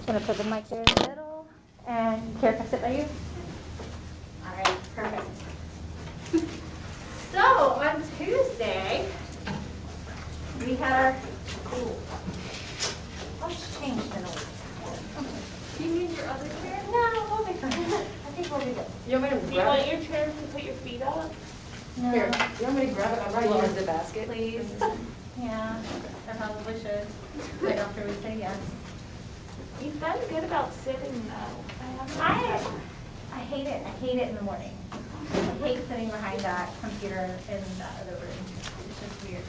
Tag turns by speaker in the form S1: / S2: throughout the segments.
S1: Gonna put the mic there in the middle. And Kara, can I sit by you? All right, perfect. So on Tuesday, we had our school. Let's change the noise.
S2: Do you need your other chair?
S1: No, we'll be fine. I think we'll be good.
S3: You want me to
S2: Do you
S3: grab
S2: want
S3: it?
S2: your chair to put your feet up?
S1: No,
S3: Here, you want me to grab it? I'm right here. The basket?
S1: please. Yeah, I probably should. Right after we say yes.
S2: You've been good about sitting though.
S1: I hate it. I hate it in the morning. I hate sitting behind that computer in that other room. It's just weird.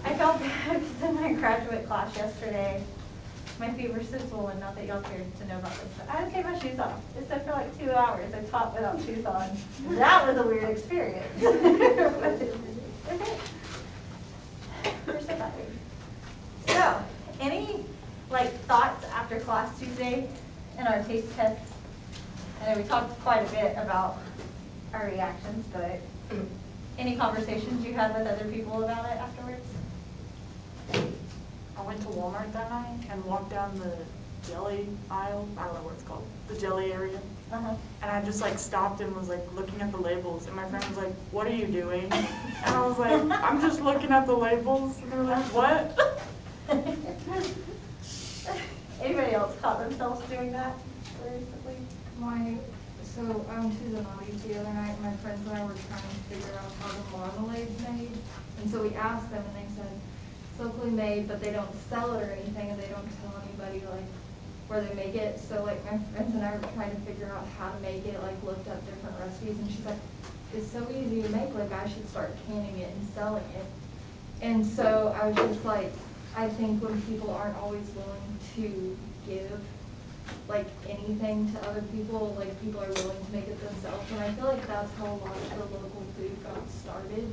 S1: I felt bad because in my graduate class yesterday, my feet were so swollen, not that y'all cared to know about this, but I had to take my shoes off. It took for like 2 hours. I taught without shoes on. That was a weird experience. Okay. We're so tired. So, any thoughts after class Tuesday in our taste test? I know we talked quite a bit about our reactions, but any conversations you had with other people about it afterwards?
S4: I went to Walmart that night and walked down the jelly aisle. I don't know what it's called, the jelly area.
S1: Uh-huh.
S4: And I just stopped and was looking at the labels. And my friend was like, "What are you doing?" And I was like, "I'm just looking at the labels." And they were like, "What?"
S1: Anybody else caught themselves doing that recently?
S5: So I went to the Naughty the other night, my friends and I were trying to figure out how the marmalade's made. And so we asked them and they said, it's locally made, but they don't sell it or anything, and they don't tell anybody where they make it. So my friends and I were trying to figure out how to make it, looked up different recipes, and she's like, it's so easy to make, I should start canning it and selling it. And so I was just I think when people aren't always willing to give anything to other people, people are willing to make it themselves, and I feel like that's how a lot of the local food got started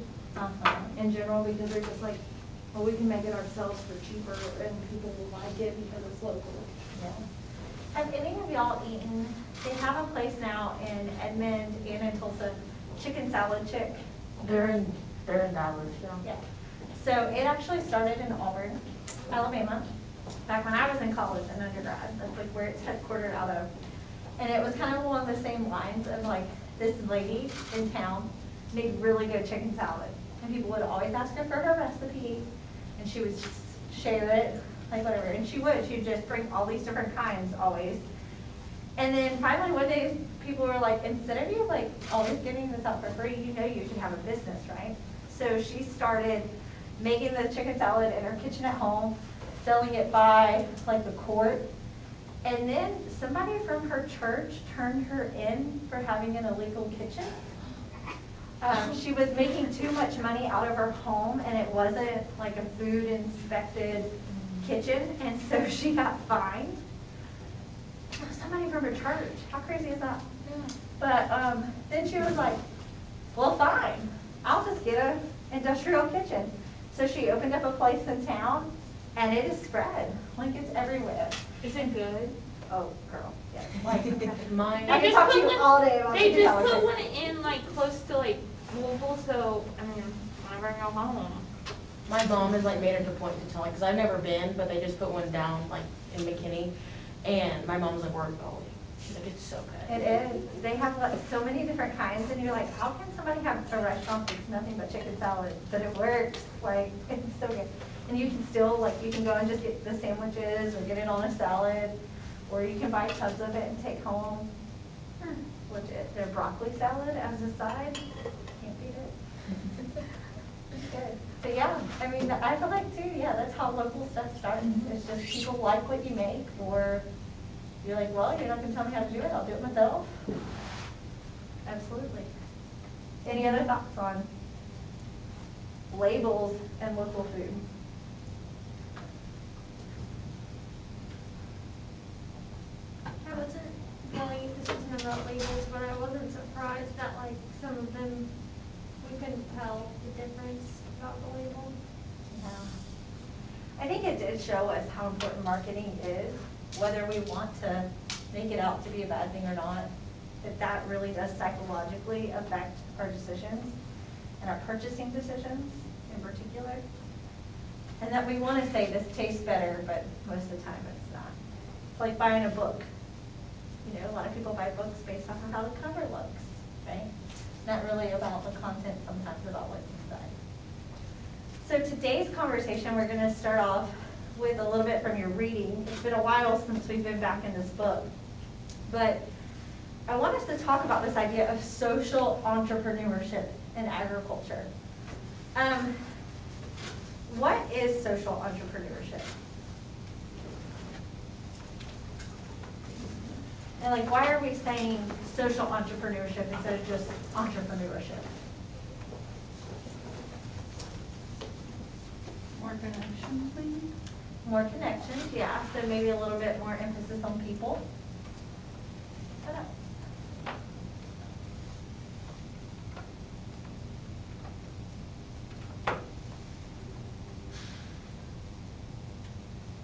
S5: in general, because they're just well, we can make it ourselves for cheaper, and people will like it because it's local.
S1: Yeah. Have any of y'all eaten, they have a place now in Edmond and in Tulsa, Chicken Salad Chick?
S3: They're in Dallas, yeah.
S1: Yeah. So it actually started in Auburn, Alabama, back when I was in college and undergrad. That's where it's headquartered out of. And it was kind of along the same lines of this lady in town made really good chicken salad. And people would always ask her for her recipe, and she would share it, whatever. And she would just bring all these different kinds always. And then finally one day people were like, instead of you always giving this out for free, you should have a business, right? So she started making the chicken salad in her kitchen at home, selling it by the quart. And then somebody from her church turned her in for having an illegal kitchen. She was making too much money out of her home, and it wasn't a food inspected kitchen, and so she got fined. Somebody from her church. How crazy is that? Yeah. But then she was like, well, fine. I'll just get an industrial kitchen. So she opened up a place in town, and it is spread. It's everywhere.
S2: Is it good?
S1: Oh, girl. Yeah.
S3: Mine.
S1: I could talk to you all day about
S2: They
S1: chicken
S2: just
S1: salad.
S2: put one in close to Louisville, so whenever I go home.
S3: My mom has made it a point to tell me, because I've never been, but they just put one down in McKinney, and my mom's like, we're going. She's like, it's so good.
S1: It is. They have so many different kinds, and you're like, how can somebody have a restaurant that's nothing but chicken salad? But it works. It's so good. And you can still, you can go and just get the sandwiches or get it on a salad, or you can buy tubs of it and take home. Legit. Their broccoli salad as a side. Can't beat it. It's good. But yeah, I feel too, that's how local stuff starts. It's just people like what you make, or you're like, well, you're not going to tell me how to do it. I'll do it myself. Absolutely. Any other thoughts on labels and local food?
S6: I wasn't really, this isn't about labels, but I wasn't surprised that some of them, we couldn't tell the difference about the label.
S1: Yeah. I think it did show us how important marketing is, whether we want to make it out to be a bad thing or not, that really does psychologically affect our decisions and our purchasing decisions in particular. And that we want to say this tastes better, but most of the time it's not. It's like buying a book. You know, a lot of people buy books based off of how the cover looks, right? Not really about the content, sometimes about what's inside. So today's conversation, we're going to start off with a little bit from your reading. It's been a while since we've been back in this book. But I want us to talk about this idea of social entrepreneurship in agriculture. What is social entrepreneurship? And like, why are we saying social entrepreneurship instead of just entrepreneurship?
S4: More connections, maybe?
S1: More connections, yeah, so maybe a little bit more emphasis on people. I don't know.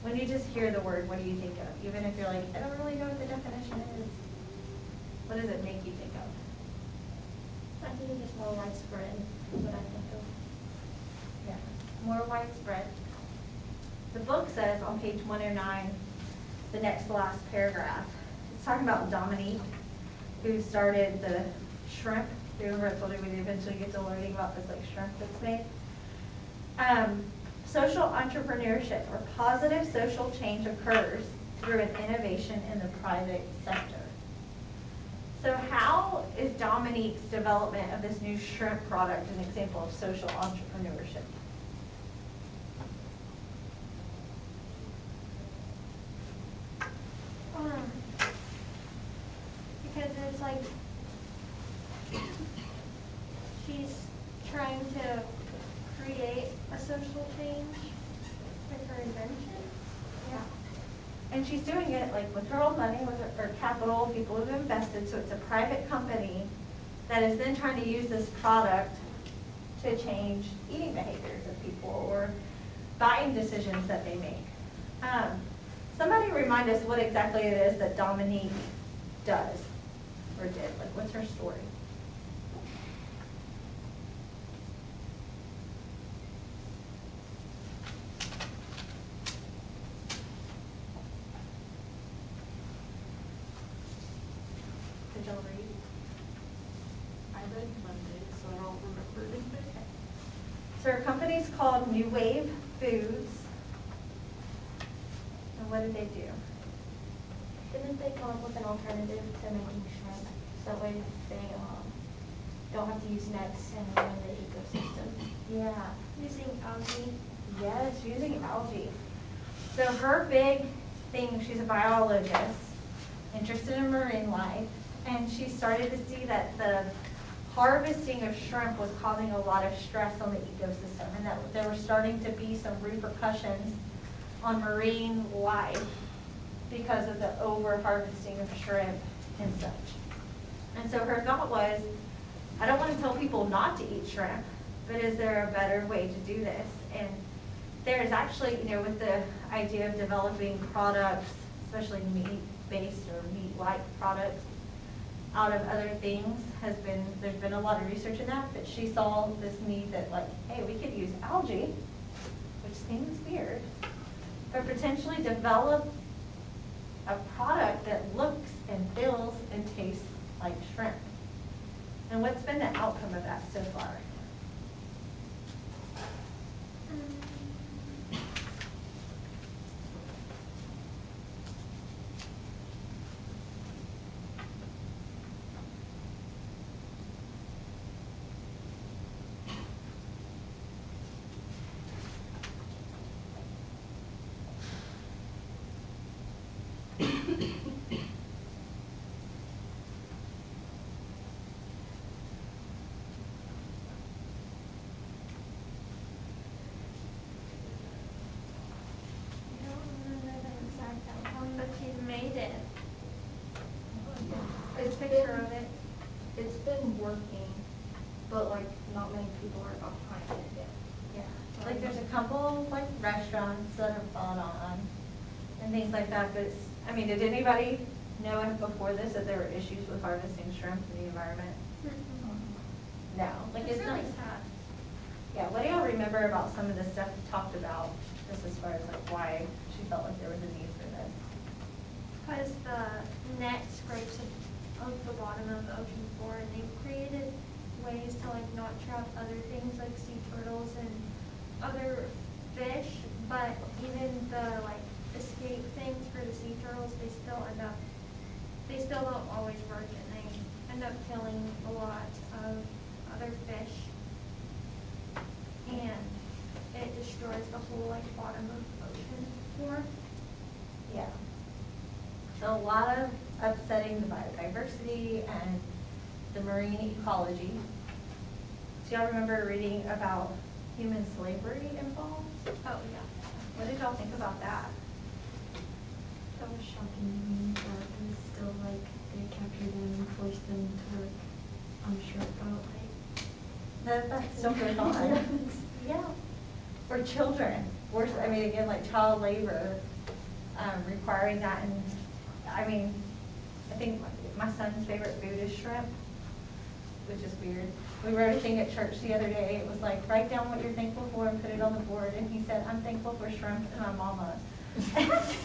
S1: When you just hear the word, what do you think of? Even if you're like, I don't really know what the definition is. What does it make you think of?
S6: I think it's just more widespread, what I think of.
S1: Yeah, more widespread. The book says on page 109, the next to last paragraph, it's talking about Dominique, who started the shrimp. Remember I told you we'd eventually get to learning about this like shrimp that's made? Social entrepreneurship or positive social change occurs through an innovation in the private sector. So how is Dominique's development of this new shrimp product an example of social entrepreneurship?
S6: Because it's like, she's trying to create a social change with her invention.
S1: Yeah. And she's doing it like with her own money, with her capital, people who've invested, so it's a private company that is then trying to use this product to change eating behaviors of people or buying decisions that they make. Somebody remind us what exactly it is that Dominique does or did, like what's her story? Did y'all read?
S4: I read Monday, so I don't remember anything.
S1: So her company's called New Wave Foods. And what did they do?
S7: Didn't they come up with an alternative to making shrimp? So that way they don't have to use nets and ruin the ecosystem.
S1: Yeah.
S6: Using algae.
S1: Yes, using algae. So her big thing, she's a biologist, interested in marine life, and she started to see that the harvesting of shrimp was causing a lot of stress on the ecosystem, and that there were starting to be some repercussions on marine life because of the over-harvesting of shrimp and such. And so her thought was, I don't want to tell people not to eat shrimp, but is there a better way to do this? And there's actually, you know, with the idea of developing products, especially meat-based or meat-like products, out of other things, there's been a lot of research in that, but she saw this need that like, hey, we could use algae, which seems weird, but potentially develop a product that looks and feels and tastes like shrimp. And what's been the outcome of that so far?
S6: I don't remember the exact outcome, but she's made it.
S5: It's
S6: A picture of it.
S5: It's been working, but like not many people are behind it yet.
S1: Yeah, like there's a couple like restaurants that have bought on and things like that, but it's, I mean, did anybody know before this that there were issues with harvesting shrimp in the environment? No, like
S6: It's
S1: it's not.
S6: really sad.
S1: Yeah, what do y'all remember about some of the stuff talked about just as far as like why she felt like there was a need for this.
S6: Because the net scrapes of the bottom of the ocean floor, and they've created ways to like not trap other things like sea turtles and other fish, but even the like escape things for the sea turtles, they still don't always work, and they end up killing a lot of other fish. And it destroys the whole like bottom of the ocean floor.
S1: Yeah. So a lot of upsetting the biodiversity and the marine ecology. Do y'all remember reading about human slavery involved?
S6: Oh, yeah.
S1: What did y'all think about that?
S8: That was shocking to me, but it was still like they captured them and forced them to work on a short boat.
S1: That's still going on. Yeah. For children, I mean, again, like child labor, requiring that, and I mean, I think my son's favorite food is shrimp, which is weird. We wrote a thing at church the other day. It was like, write down what you're thankful for and put it on the board. And he said, I'm thankful for shrimp and my mama.
S6: That's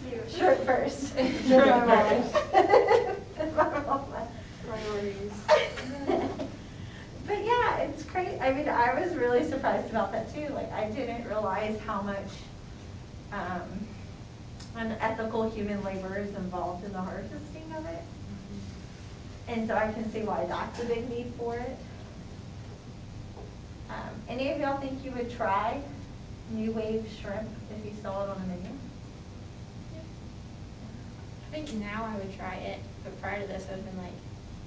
S6: cute.
S1: Shrimp first. Shrimp first. My mama.
S4: Priorities.
S1: But yeah, it's crazy. I mean, I was really surprised about that too. Like, I didn't realize how much unethical human labor is involved in the harvesting of it. And so I can see why that's a big need for it. Any of y'all think you would try New Wave shrimp if you saw it on the menu?
S2: I think now I would try it, but prior to this, I've been like,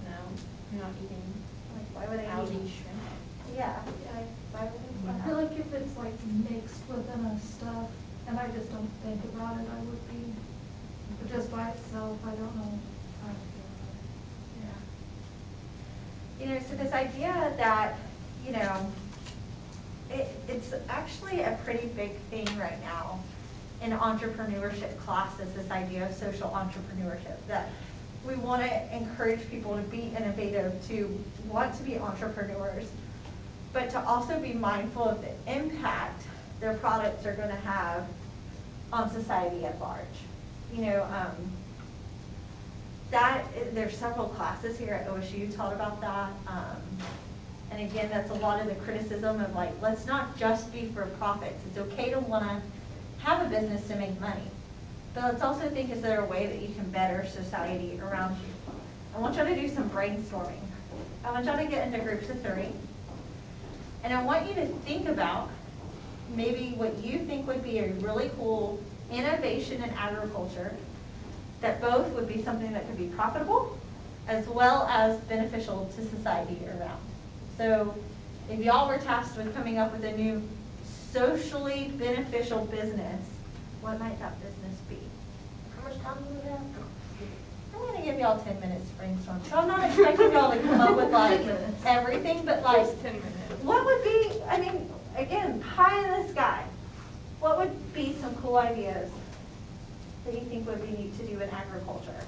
S2: no, I'm not eating
S1: Like, why would I
S2: algae
S1: eat?
S2: shrimp.
S1: Yeah, like, why would
S5: I feel like if it's like mixed with enough stuff, and I just don't think about it, I would be, but just by itself, I don't know how to feel about it.
S1: Yeah. You know, so this idea that, you know, it's actually a pretty big thing right now in entrepreneurship classes, this idea of social entrepreneurship, that we want to encourage people to be innovative, to want to be entrepreneurs, but to also be mindful of the impact their products are going to have on society at large. You know, there's several classes here at OSU taught about that. And again, that's a lot of the criticism of like, let's not just be for profits. It's okay to want to have a business to make money. But let's also think, is there a way that you can better society around you? I want y'all to do some brainstorming. I want y'all to get into groups of 3. And I want you to think about maybe what you think would be a really cool innovation in agriculture that both would be something that could be profitable as well as beneficial to society around. So if y'all were tasked with coming up with a new socially beneficial business, what might that business be?
S7: How much time do we have?
S1: I'm going to give y'all 10 minutes to brainstorm. So I'm not expecting y'all to come up with like everything, but like,
S2: Just 10 minutes.
S1: what would be, I mean, again, pie in the sky, what would be some cool ideas that you think would be neat to do in agriculture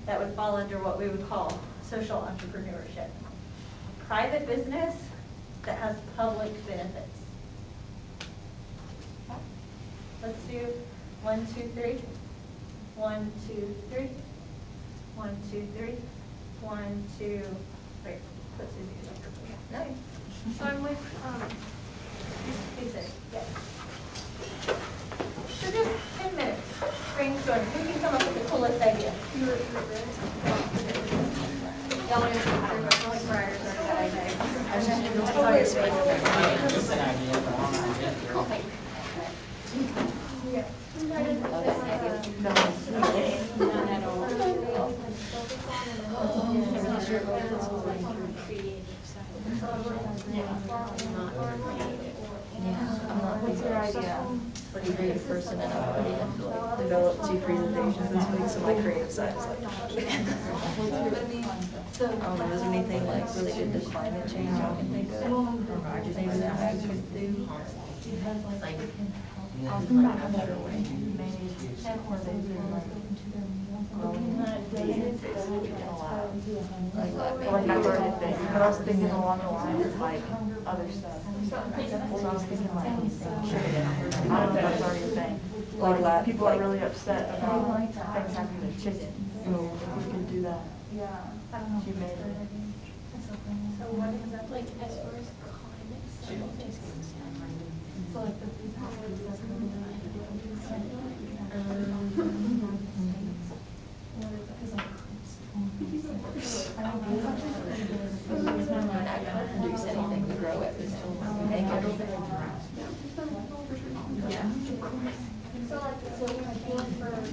S1: that would fall under what we would call social entrepreneurship? Private business that has public benefits. Okay. Let's do 1, 2, 3. 1, 2, 3. 1, 2, 3. 1, 2, 3. Put Susie in there. No.
S6: So I'm with,
S1: Basic, yes. So just 10 minutes, brainstorm, who can come up with the coolest idea? Y'all want to do like Briar's or that idea?
S9: Just an idea for one idea.
S2: None at all.
S3: What's your idea? Pretty creative person, and I'm pretty into like develop 2 presentations this week, so my creative side is like. I don't know, is there anything like related to climate change y'all can think of? Maybe that I could do. Like, a better way.
S4: Like I was thinking along the lines of like other stuff. So I was thinking like, I don't know if that's already a thing.
S3: Like,
S4: People are really upset about things happening to chicken. So if we could do that,
S5: Yeah, I don't know.
S4: she made it.
S5: So what is that?
S2: Like, as far as climate, some things can
S5: So like the food package that's going to
S3: Produce anything to grow it, it's make it.
S5: Yeah. So like, so we like for those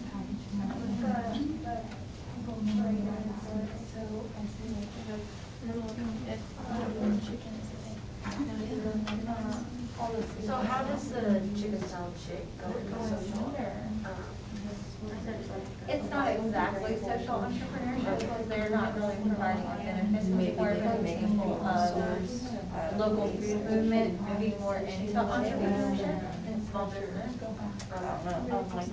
S5: package.
S3: So how does the chicken salad chick go into social?
S1: It's not exactly social entrepreneurship, because they're not really providing a benefit, it's more of an example of local food movement, moving more into entrepreneurship and small business.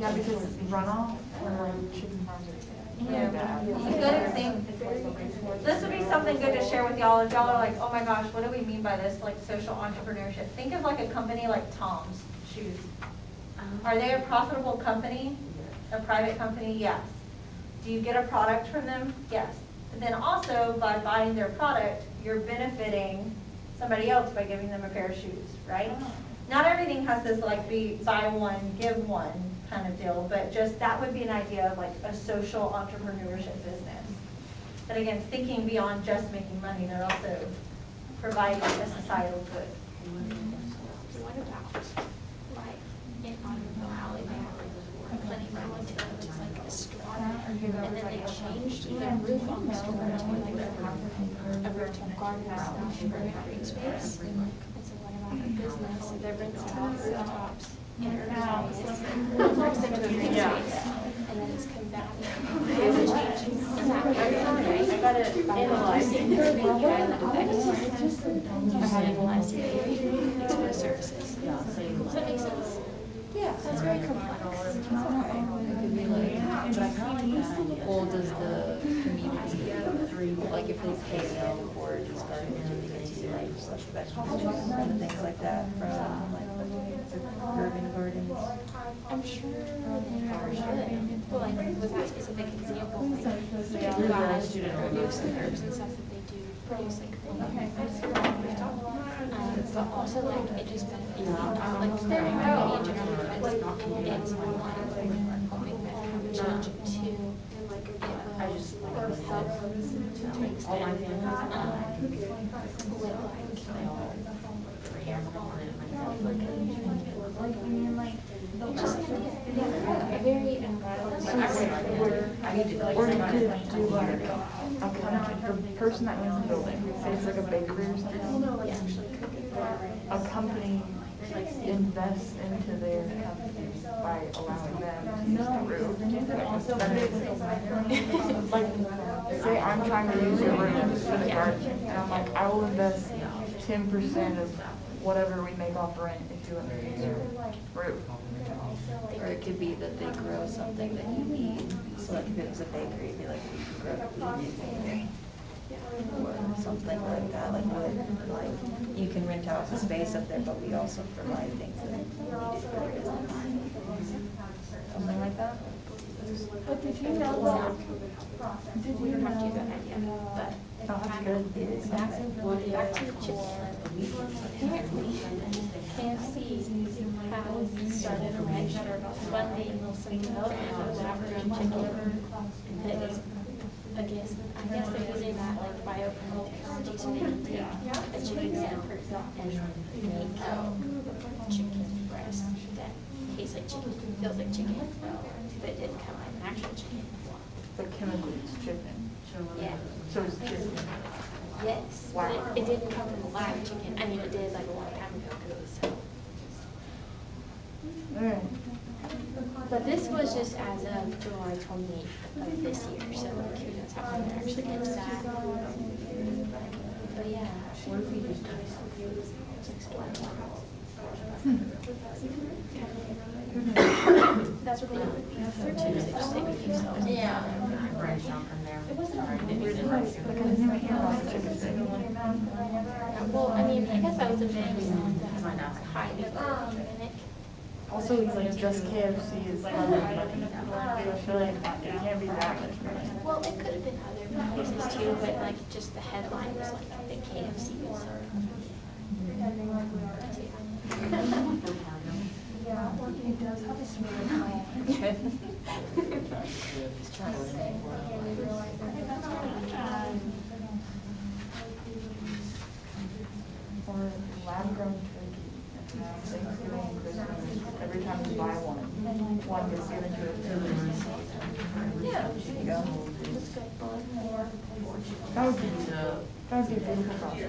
S4: Yeah, because runoff and like chicken farms are.
S1: Yeah, a good example. This would be something good to share with y'all, if y'all are like, oh my gosh, what do we mean by this, like social entrepreneurship? Think of like a company like Tom's Shoes. Are they a profitable company? A private company? Yes. Do you get a product from them? Yes. But then also, by buying their product, you're benefiting somebody else by giving them a pair of shoes, right? Not everything has this like be buy one, give one kind of deal, but just that would be an idea of like a social entrepreneurship business. But again, thinking beyond just making money, they're also providing a societal good.
S2: What about, like, in Agle, Alabama, plenty of relatives, it's like a store, and then they changed the roof on the store to like a virtual garden slash green space. And so what about a business that rents out rooftops in urban areas, turns into a green space, and then it's combating climate change? Is that right?
S3: I got it analyzed.
S2: You guys look at that. I've analyzed it, express services. Does that make sense?
S3: Yeah.
S2: That's very complex.
S3: It could be like, well, does the community, like if they pay them for these gardens, are they gonna see like such vegetables and things like that from like urban gardens?
S2: I'm sure they probably should. But like with that specific example, like guys produce and herbs and stuff that they do produce like but also like it just like there in general it's one hoping that climate change too it will help to an extent it's just very environmental.
S4: Or you could do like a company, the person that owns the building, say it's like a bakery or something. A company invests into their company by allowing them to use the roof. Like, say I'm trying to use your roof for the garden, and I'm like, I will invest 10% of whatever we make off rent if you let me use your roof.
S3: Or it could be that they grow something that you need, so like if it was a bakery, it'd be like, we can grow food. Or something like that, like what, like, you can rent out the space up there, but we also provide things that you need for your business. Something like that?
S5: But did you know that? Did you
S2: Have to
S5: know?
S2: give an idea, but
S4: Oh, that's good.
S2: back to the chicken. Apparently, KFC has started a measure funding some development of lab-grown chicken that is, I guess they're using that like biotechnology so they can take a chicken sample and make chicken breast that tastes like chicken, feels like chicken, but it didn't come like an actual chicken.
S4: But chemically it's chicken.
S2: Yeah.
S4: So it's chicken.
S2: Yes,
S4: Wow.
S2: but it didn't come from a live chicken. I mean, it did like a long time ago because it was so.
S4: Alright.
S2: But this was just as of July 28th of this year, so I'm curious how long it actually gets that. But yeah. What if we just That's what they do. They're Tuesday, just take it yourself.
S1: Yeah.
S3: different from there.
S2: It wasn't
S3: Right,
S2: hard.
S3: it was
S4: Because I never hear about the chicken thing.
S2: Well, I mean, I guess I was a bit highly hygienic.
S4: Also, it's like just KFC is other money. So I feel like it can't be that much money.
S2: Well, it could have been other places too, but like just the headline was like the KFC was.
S4: Or lab-grown turkey. Thanksgiving and Christmas, every time you buy one gets given to a family.
S3: Yeah, there you go.
S4: That would be a beautiful process.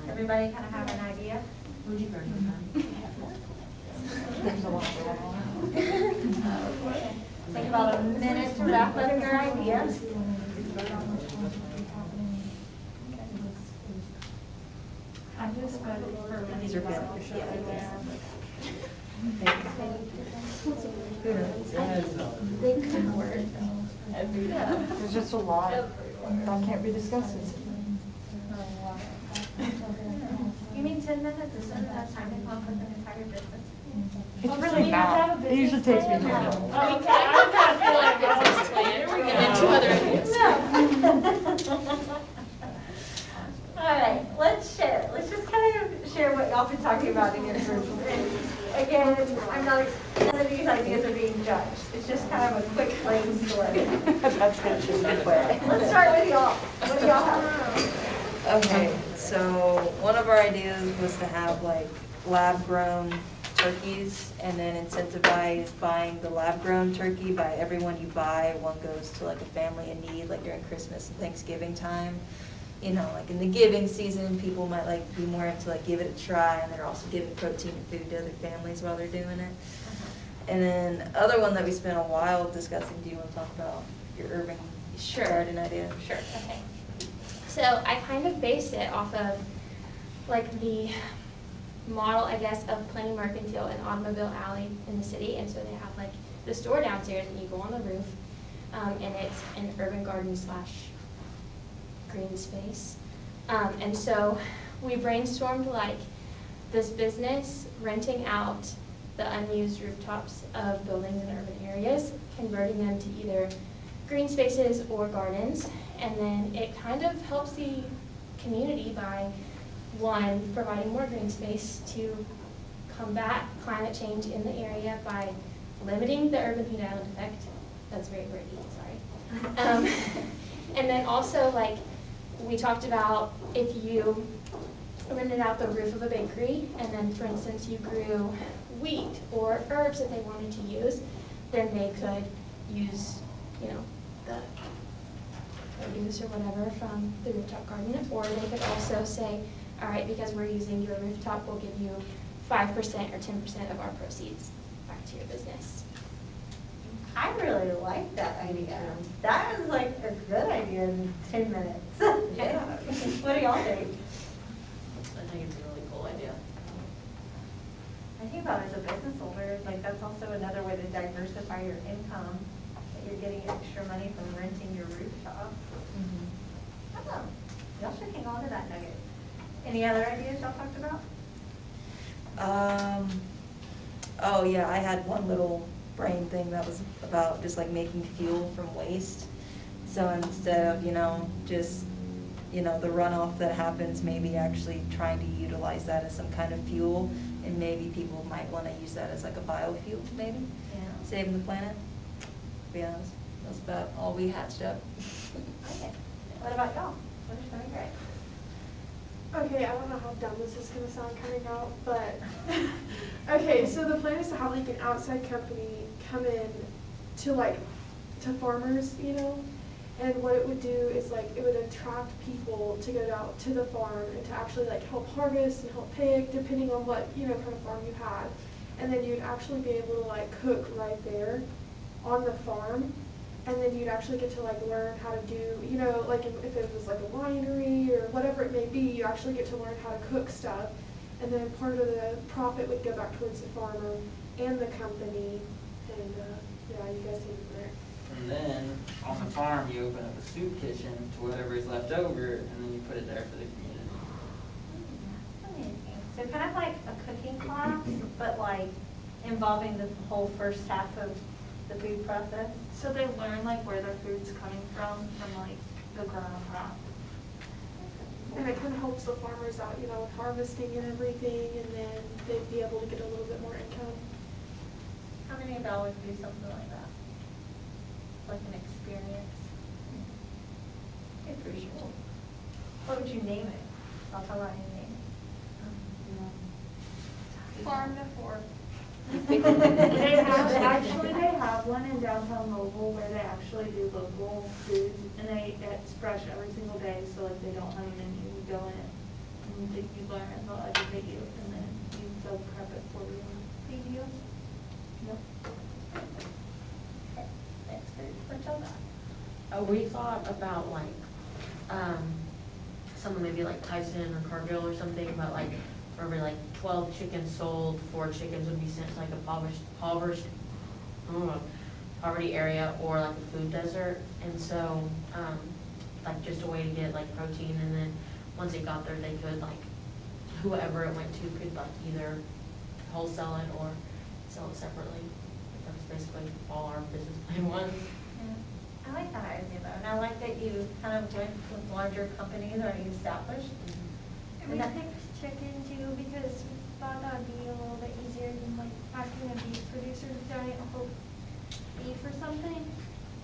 S1: Everybody kind of have an idea?
S4: There's a lot going on.
S1: Take about a minute to wrap up your ideas.
S3: These are good.
S2: They could work.
S4: There's just a lot that can't be discussed.
S1: You mean 10 minutes isn't enough time to come up with an entire business?
S4: It's really not. It usually takes me 2 minutes.
S2: Okay, I kind of feel like business plan, and then 2 other ideas.
S1: All right, let's share. Let's just kind of share what y'all been talking about in your group. And again, I'm not, none of these ideas are being judged. It's just kind of a quick brainstorm.
S4: That's good.
S1: Let's start with y'all. What do y'all have?
S3: Okay, so one of our ideas was to have like lab-grown turkeys and then incentivize buying the lab-grown turkey. By everyone you buy, one goes to like a family in need, like during Christmas and Thanksgiving time. You know, like in the giving season, people might like be more into like give it a try, and they're also giving protein and food to other families while they're doing it. And then other one that we spent a while discussing, do you want to talk about your urban garden idea?
S2: Sure, okay. So I kind of based it off of like the model, I guess, of Plenty Mercantile and Automobile Alley in the city. And so they have like the store downstairs and you go on the roof, and it's an urban garden / green space. And so we brainstormed like this business renting out the unused rooftops of buildings in urban areas, converting them to either green spaces or gardens. And then it kind of helps the community by, one, providing more green space to combat climate change in the area by limiting the urban heat island effect. That's very wordy, sorry. And then also, like, we talked about if you rented out the roof of a bakery and then, for instance, you grew wheat or herbs that they wanted to use, then they could use, you know, the produce or whatever from the rooftop garden, or they could also say, all right, because we're using your rooftop, we'll give you 5% or 10% of our proceeds back to your business.
S1: I really like that idea. That is like a good idea in 10 minutes.
S3: Yeah.
S1: What do y'all think?
S3: I think it's a really cool idea.
S1: I think about it as a business owner, like that's also another way to diversify your income, that you're getting extra money from renting your rooftop. I don't know. Y'all should hang on to that nugget. Any other ideas y'all talked about?
S3: Oh yeah, I had one little brain thing that was about just like making fuel from waste. So instead of, you know, just, you know, the runoff that happens, maybe actually trying to utilize that as some kind of fuel, and maybe people might want to use that as like a biofuel, maybe, saving the planet. To be honest, that's about all we hatched up.
S1: Okay. What about y'all? What is something great?
S10: Okay, I don't know how dumb this is going to sound coming out, but okay, so the plan is to have like an outside company come in to farmers, you know, and what it would do is like it would attract people to go out to the farm and to actually like help harvest and help pick, depending on what, you know, kind of farm you had, and then you'd actually be able to like cook right there on the farm. And then you'd actually get to like learn how to do, you know, like if it was like a winery or whatever it may be, you actually get to learn how to cook stuff. and then part of the profit would go back towards the farmer and the company, and, yeah, you guys take it from there.
S9: And then on the farm, you open up a soup kitchen to whatever is left over, and then you put it there for the community.
S1: So kind of like a cooking class, but like involving the whole first half of the food process.
S5: So they learn like where their food's coming from like the ground up.
S10: And it kind of helps the farmers out, you know, with harvesting and everything, and then they'd be able to get a little bit more income.
S1: How many of y'all would do something like that? Like an experience? It's pretty cool. What would you name it? I'll tell you any name.
S6: Farm to fork.
S5: They have one in downtown Louisville where they actually do local food, and it's fresh every single day, so like they don't have a menu. You go in and you learn, they'll educate you, and then they'll prep it for you.
S6: Feed you.
S5: Yep.
S1: Thanks for what y'all got.
S3: We thought about like, someone maybe like Tyson or Cargill or something, but like for every like 12 chickens sold, 4 chickens would be sent to like a poverty area or like a food desert. And so, like just a way to get like protein, and then once it got there, they could like, whoever it went to could like either wholesale it or sell it separately. That's basically all our business plan was.
S1: I like that idea though, and I like that you kind of went with larger companies already established.
S6: And we picked chicken too because we thought that would be a little bit easier than like asking a beef producer to donate a whole beef or something.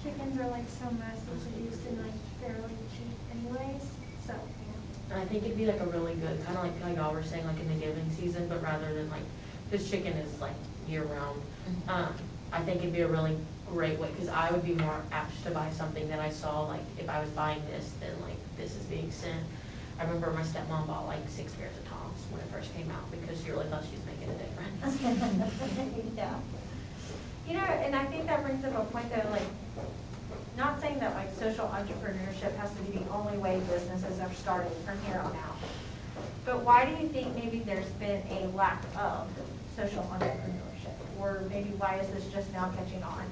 S6: Chickens are like so mass produced and like fairly cheap anyways, so, yeah.
S3: And I think it'd be like a really good, kind of like how y'all were saying, like in the giving season, but rather than like, this chicken is like year round. I think it'd be a really great way, because I would be more apt to buy something that I saw, like if I was buying this, then like this is being sent. I remember my stepmom bought like 6 pairs of Toms when it first came out because she really thought she was making a difference.
S1: Yeah. You know, and I think that brings up a point though, like, not saying that like social entrepreneurship has to be the only way businesses are started from here on out. But why do you think maybe there's been a lack of social entrepreneurship? Or maybe why is this just now catching on?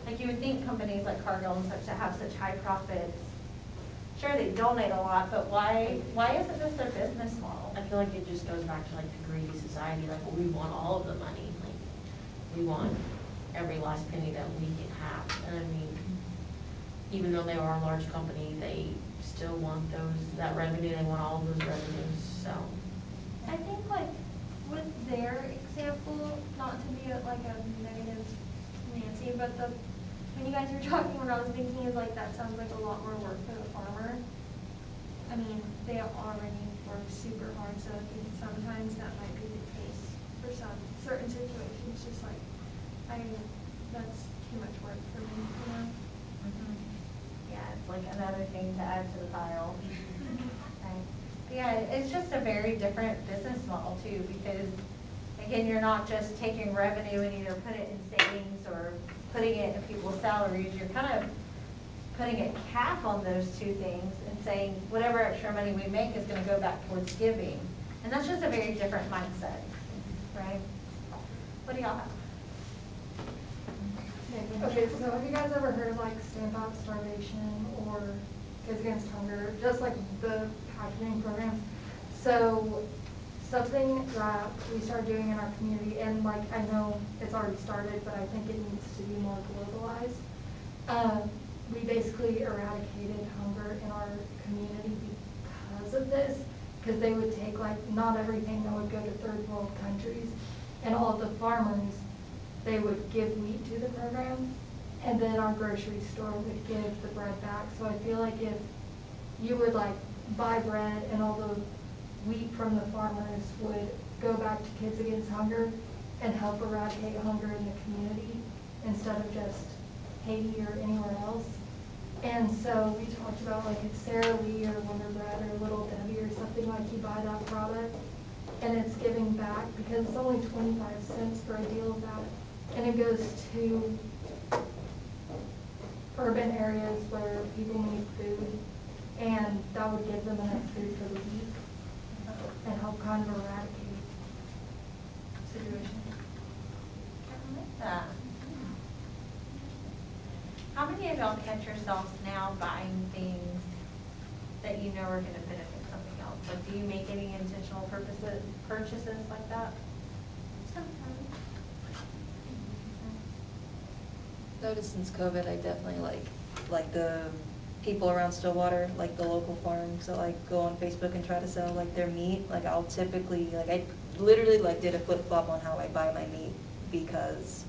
S1: Like you would think companies like Cargill and such that have such high profits, sure they donate a lot, but why isn't this their business model?
S3: I feel like it just goes back to like the greedy society, like we want all of the money, like we want every last penny that we can have. And I mean, even though they are a large company, they still want that revenue, they want all of those revenues, so.
S6: I think like with their example, not to be like a negative Nancy, but when you guys were talking, what I was thinking is like that sounds like a lot more work for the farmer. I mean, they already work super hard, so I think sometimes that might be the case for some certain situations, just like, that's too much work for me, you know?
S1: Yeah, it's like another thing to add to the pile. Right. But yeah, it's just a very different business model too, because again, you're not just taking revenue and either put it in savings or putting it in people's salaries. You're kind of putting a cap on those two things and saying whatever extra money we make is going to go back towards giving. And that's just a very different mindset, right? What do y'all have?
S5: Okay, so have you guys ever heard of like Stamp Out Starvation or Kids Against Hunger, just like the packaging programs? So something that we started doing in our community, and like I know it's already started, but I think it needs to be more globalized. We basically eradicated hunger in our community because of this, because they would take like not everything that would go to third world countries, and all of the farmers, they would give wheat to the program, and then our grocery store would give the bread back. So I feel like if you would like buy bread and all the wheat from the farmers would go back to Kids Against Hunger and help eradicate hunger in the community instead of just Haiti or anywhere else. And so we talked about like if Sara Lee or Wonder Bread or Little Debbie or something, like you buy that product and it's giving back because it's only 25 cents for a deal of that. And it goes to urban areas where people need food, and that would give them enough food for the week and help kind of eradicate
S1: situation. I like that. How many of y'all catch yourselves now buying things that you know are gonna benefit something else? Like, do you make any intentional purchases like that?
S6: Sometimes.
S3: Noticed since COVID, I definitely like the people around Stillwater, like the local farms, so like go on Facebook and try to sell like their meat. Like I'll typically, like I literally like did a flip flop on how I buy my meat because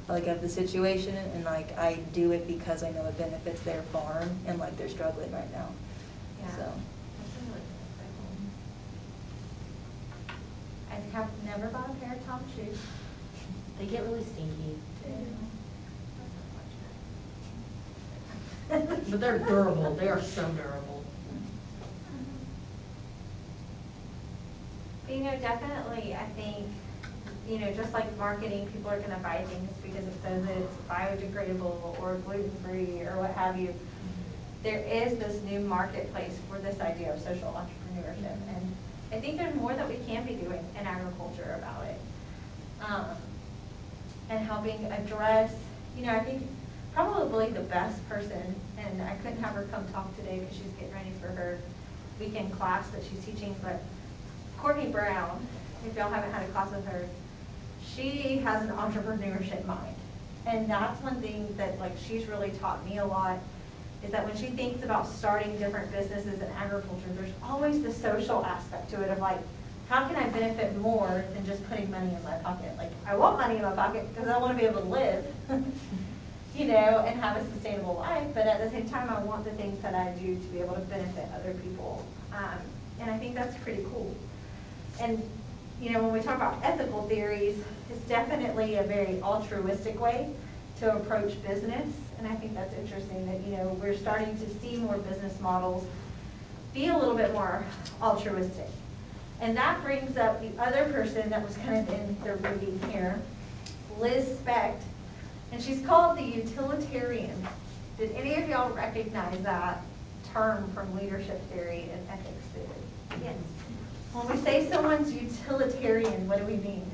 S3: like of the situation, and like I do it because I know it benefits their farm and like they're struggling right now.
S1: Yeah.
S3: So.
S1: That's really good. I have never bought a pair of Tom's shoes.
S11: They get really stinky,
S1: But
S11: but they're durable. They are so durable.
S1: You know, definitely, I think, you know, just like marketing, people are gonna buy things because it says it's biodegradable or gluten-free or what have you. There is this new marketplace for this idea of social entrepreneurship, and I think there's more that we can be doing in agriculture about it. And helping address, you know, I think probably the best person, and I couldn't have her come talk today because she's getting ready for her weekend class that she's teaching, but Courtney Brown, if y'all haven't had a class with her, she has an entrepreneurship mind. And that's one thing that like she's really taught me a lot, is that when she thinks about starting different businesses in agriculture, there's always the social aspect to it of like, how can I benefit more than just putting money in my pocket? Like, I want money in my pocket because I want to be able to live, you know, and have a sustainable life, but at the same time, I want the things that I do to be able to benefit other people. And I think that's pretty cool. And, you know, when we talk about ethical theories, it's definitely a very altruistic way to approach business. And I think that's interesting that, you know, we're starting to see more business models be a little bit more altruistic. And that brings up the other person that was kind of in the reading here, Liz Specht, and she's called the utilitarian. Did any of y'all recognize that term from leadership theory and ethics theory? Yes. When we say someone's utilitarian, what do we mean?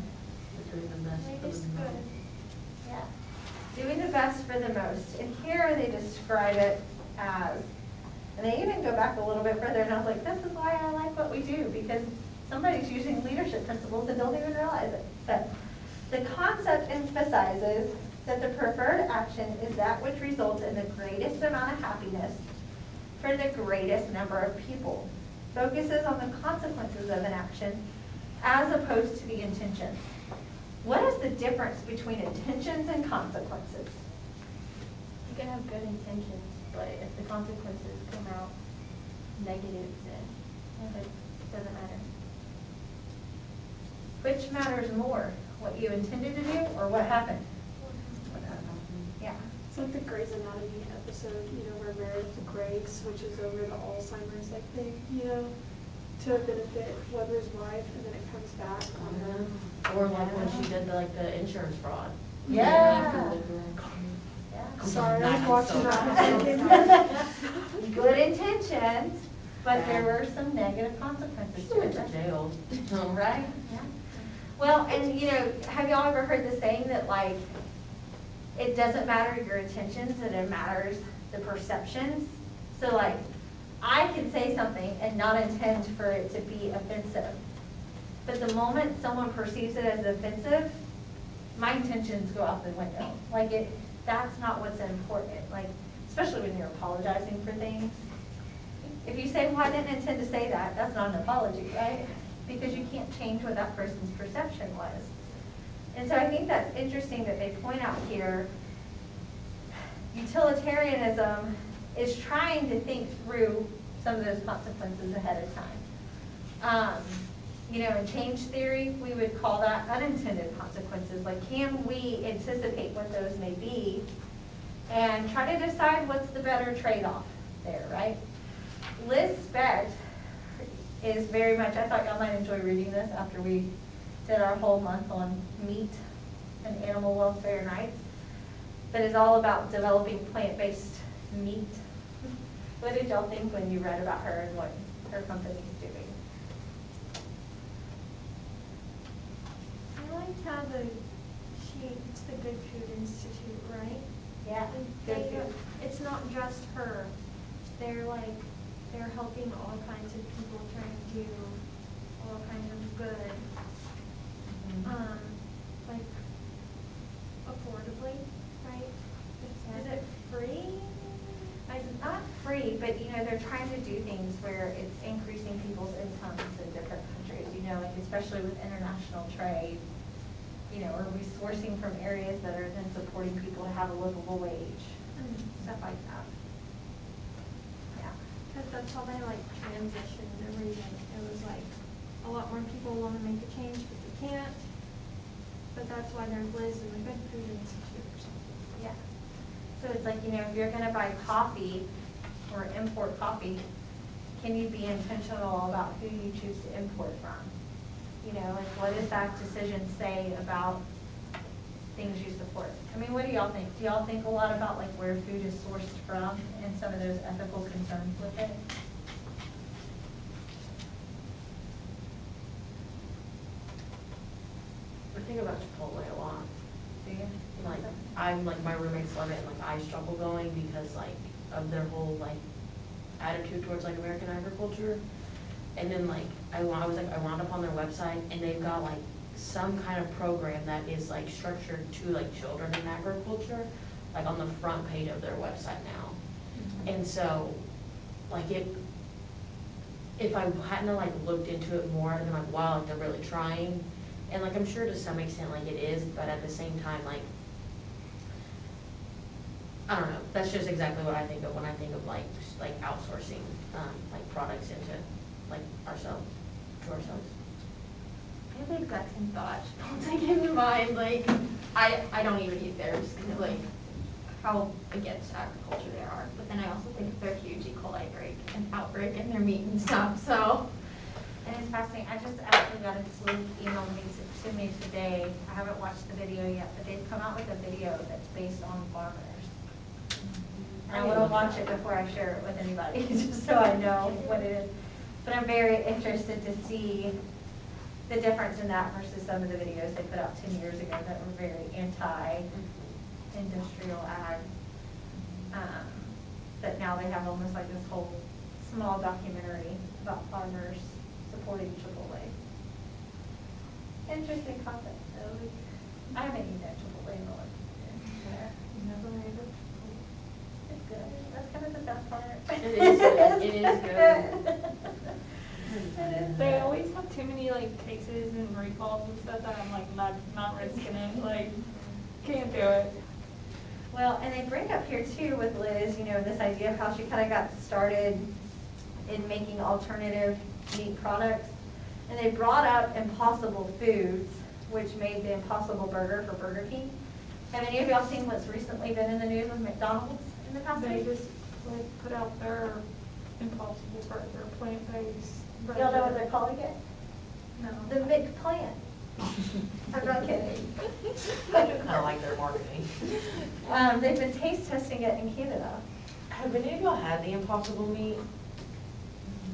S11: Doing the best for
S6: Latest
S11: the
S6: good.
S11: most.
S1: Yeah. Doing the best for the most. And here they describe it as, and they even go back a little bit further, and I was like, this is why I like what we do, because somebody's using leadership principles and don't even realize it. But the concept emphasizes that the preferred action is that which results in the greatest amount of happiness for the greatest number of people. Focuses on the consequences of an action as opposed to the intention. What is the difference between intentions and consequences?
S2: You can have good intentions, but if the consequences come out negative, then it doesn't matter.
S1: Which matters more, what you intended to do or what happened? Yeah.
S10: It's like the Grey's Anatomy episode, you know, where Meredith Grey switches over to Alzheimer's like thing, you know, to benefit Weber's wife, and then it comes back on her.
S11: Or like when she did the insurance fraud.
S1: Yeah.
S10: Sorry, I was watching that.
S1: Good intentions, but there were some negative consequences
S11: She
S1: to
S11: went
S1: it.
S11: to jail.
S1: Right? Yeah. Well, and you know, have y'all ever heard the saying that like, it doesn't matter your intentions, and it matters the perceptions? So like, I can say something and not intend for it to be offensive. But the moment someone perceives it as offensive, my intentions go out the window. Like that's not what's important. Like, especially when you're apologizing for things. If you say, well, I didn't intend to say that, that's not an apology, right? Because you can't change what that person's perception was. And so I think that's interesting that they point out here, utilitarianism is trying to think through some of those consequences ahead of time. You know, in change theory, we would call that unintended consequences. Like, can we anticipate what those may be and try to decide what's the better trade-off there, right? Liz Specht is very much, I thought y'all might enjoy reading this after we did our whole month on meat and animal welfare nights, but it's all about developing plant-based meat. What did y'all think when you read about her and what her company's doing?
S6: I liked how it's the Good Food Institute, right?
S1: Yeah.
S6: And
S1: Good
S6: they,
S1: food.
S6: it's not just her. They're helping all kinds of people, trying to do all kinds of good. Like affordably, right? Is it free?
S1: It's not free, but you know, they're trying to do things where it's increasing people's incomes in different countries, you know, like especially with international trade. You know, or resourcing from areas that are then supporting people to have a livable wage, stuff like that. Yeah.
S6: Because that's how they like transitioned everything. It was like a lot more people want to make a change, but they can't. But that's why there's Liz in the Good Food Institute or something.
S1: Yeah. So it's like, you know, if you're gonna buy coffee or import coffee, can you be intentional about who you choose to import from? You know, like what does that decision say about things you support? I mean, what do y'all think? Do y'all think a lot about like where food is sourced from and some of those ethical concerns with it?
S11: I think about Chipotle a lot.
S1: Do you?
S11: Like, my roommates love it, and like I struggle going because like of their whole like attitude towards like American agriculture. And then like I wound up on their website, and they've got like some kind of program that is like structured to like children in agriculture, like on the front page of their website now. And so, like if I hadn't like looked into it more, and then like wow, like they're really trying, and like I'm sure to some extent like it is, but at the same time like I don't know. That's just exactly what I think of when I think of like outsourcing like products into like ourselves to ourselves.
S2: I have the exact same thought. Don't take in mind, like, I don't even eat there just because like how against agriculture they are. But then I also think they're huge E. coli outbreak in their meat and stuff, so.
S1: And it's fascinating. I just actually got a sleuth email to me today. I haven't watched the video yet, but they've come out with a video that's based on farmers. And I want to watch it before I share it with anybody, just so I know what it is. But I'm very interested to see the difference in that versus some of the videos they put out 10 years ago that were very anti-industrial ag. That now they have almost like this whole small documentary about farmers supporting Chipotle. Interesting concept, though. Like, I haven't eaten at Chipotle in a long time.
S2: Never made it.
S1: It's good. That's kind of the best part.
S11: It is good. It is good.
S4: They always have too many like cases and recalls and stuff that I'm like not risking it, like can't do it.
S1: Well, and they bring up here too with Liz, you know, this idea of how she kind of got started in making alternative meat products. And they brought up Impossible Foods, which made the Impossible Burger for Burger King. Have any of y'all seen what's recently been in the news with McDonald's in the past
S4: They
S1: week?
S4: just like put out their Impossible Burger, plant-based.
S1: Y'all know what they're calling it?
S4: No.
S1: The McPlant. I'm not kidding.
S11: I do kind of like their marketing.
S1: They've been taste testing it in Canada.
S11: Have any of y'all had the Impossible meat?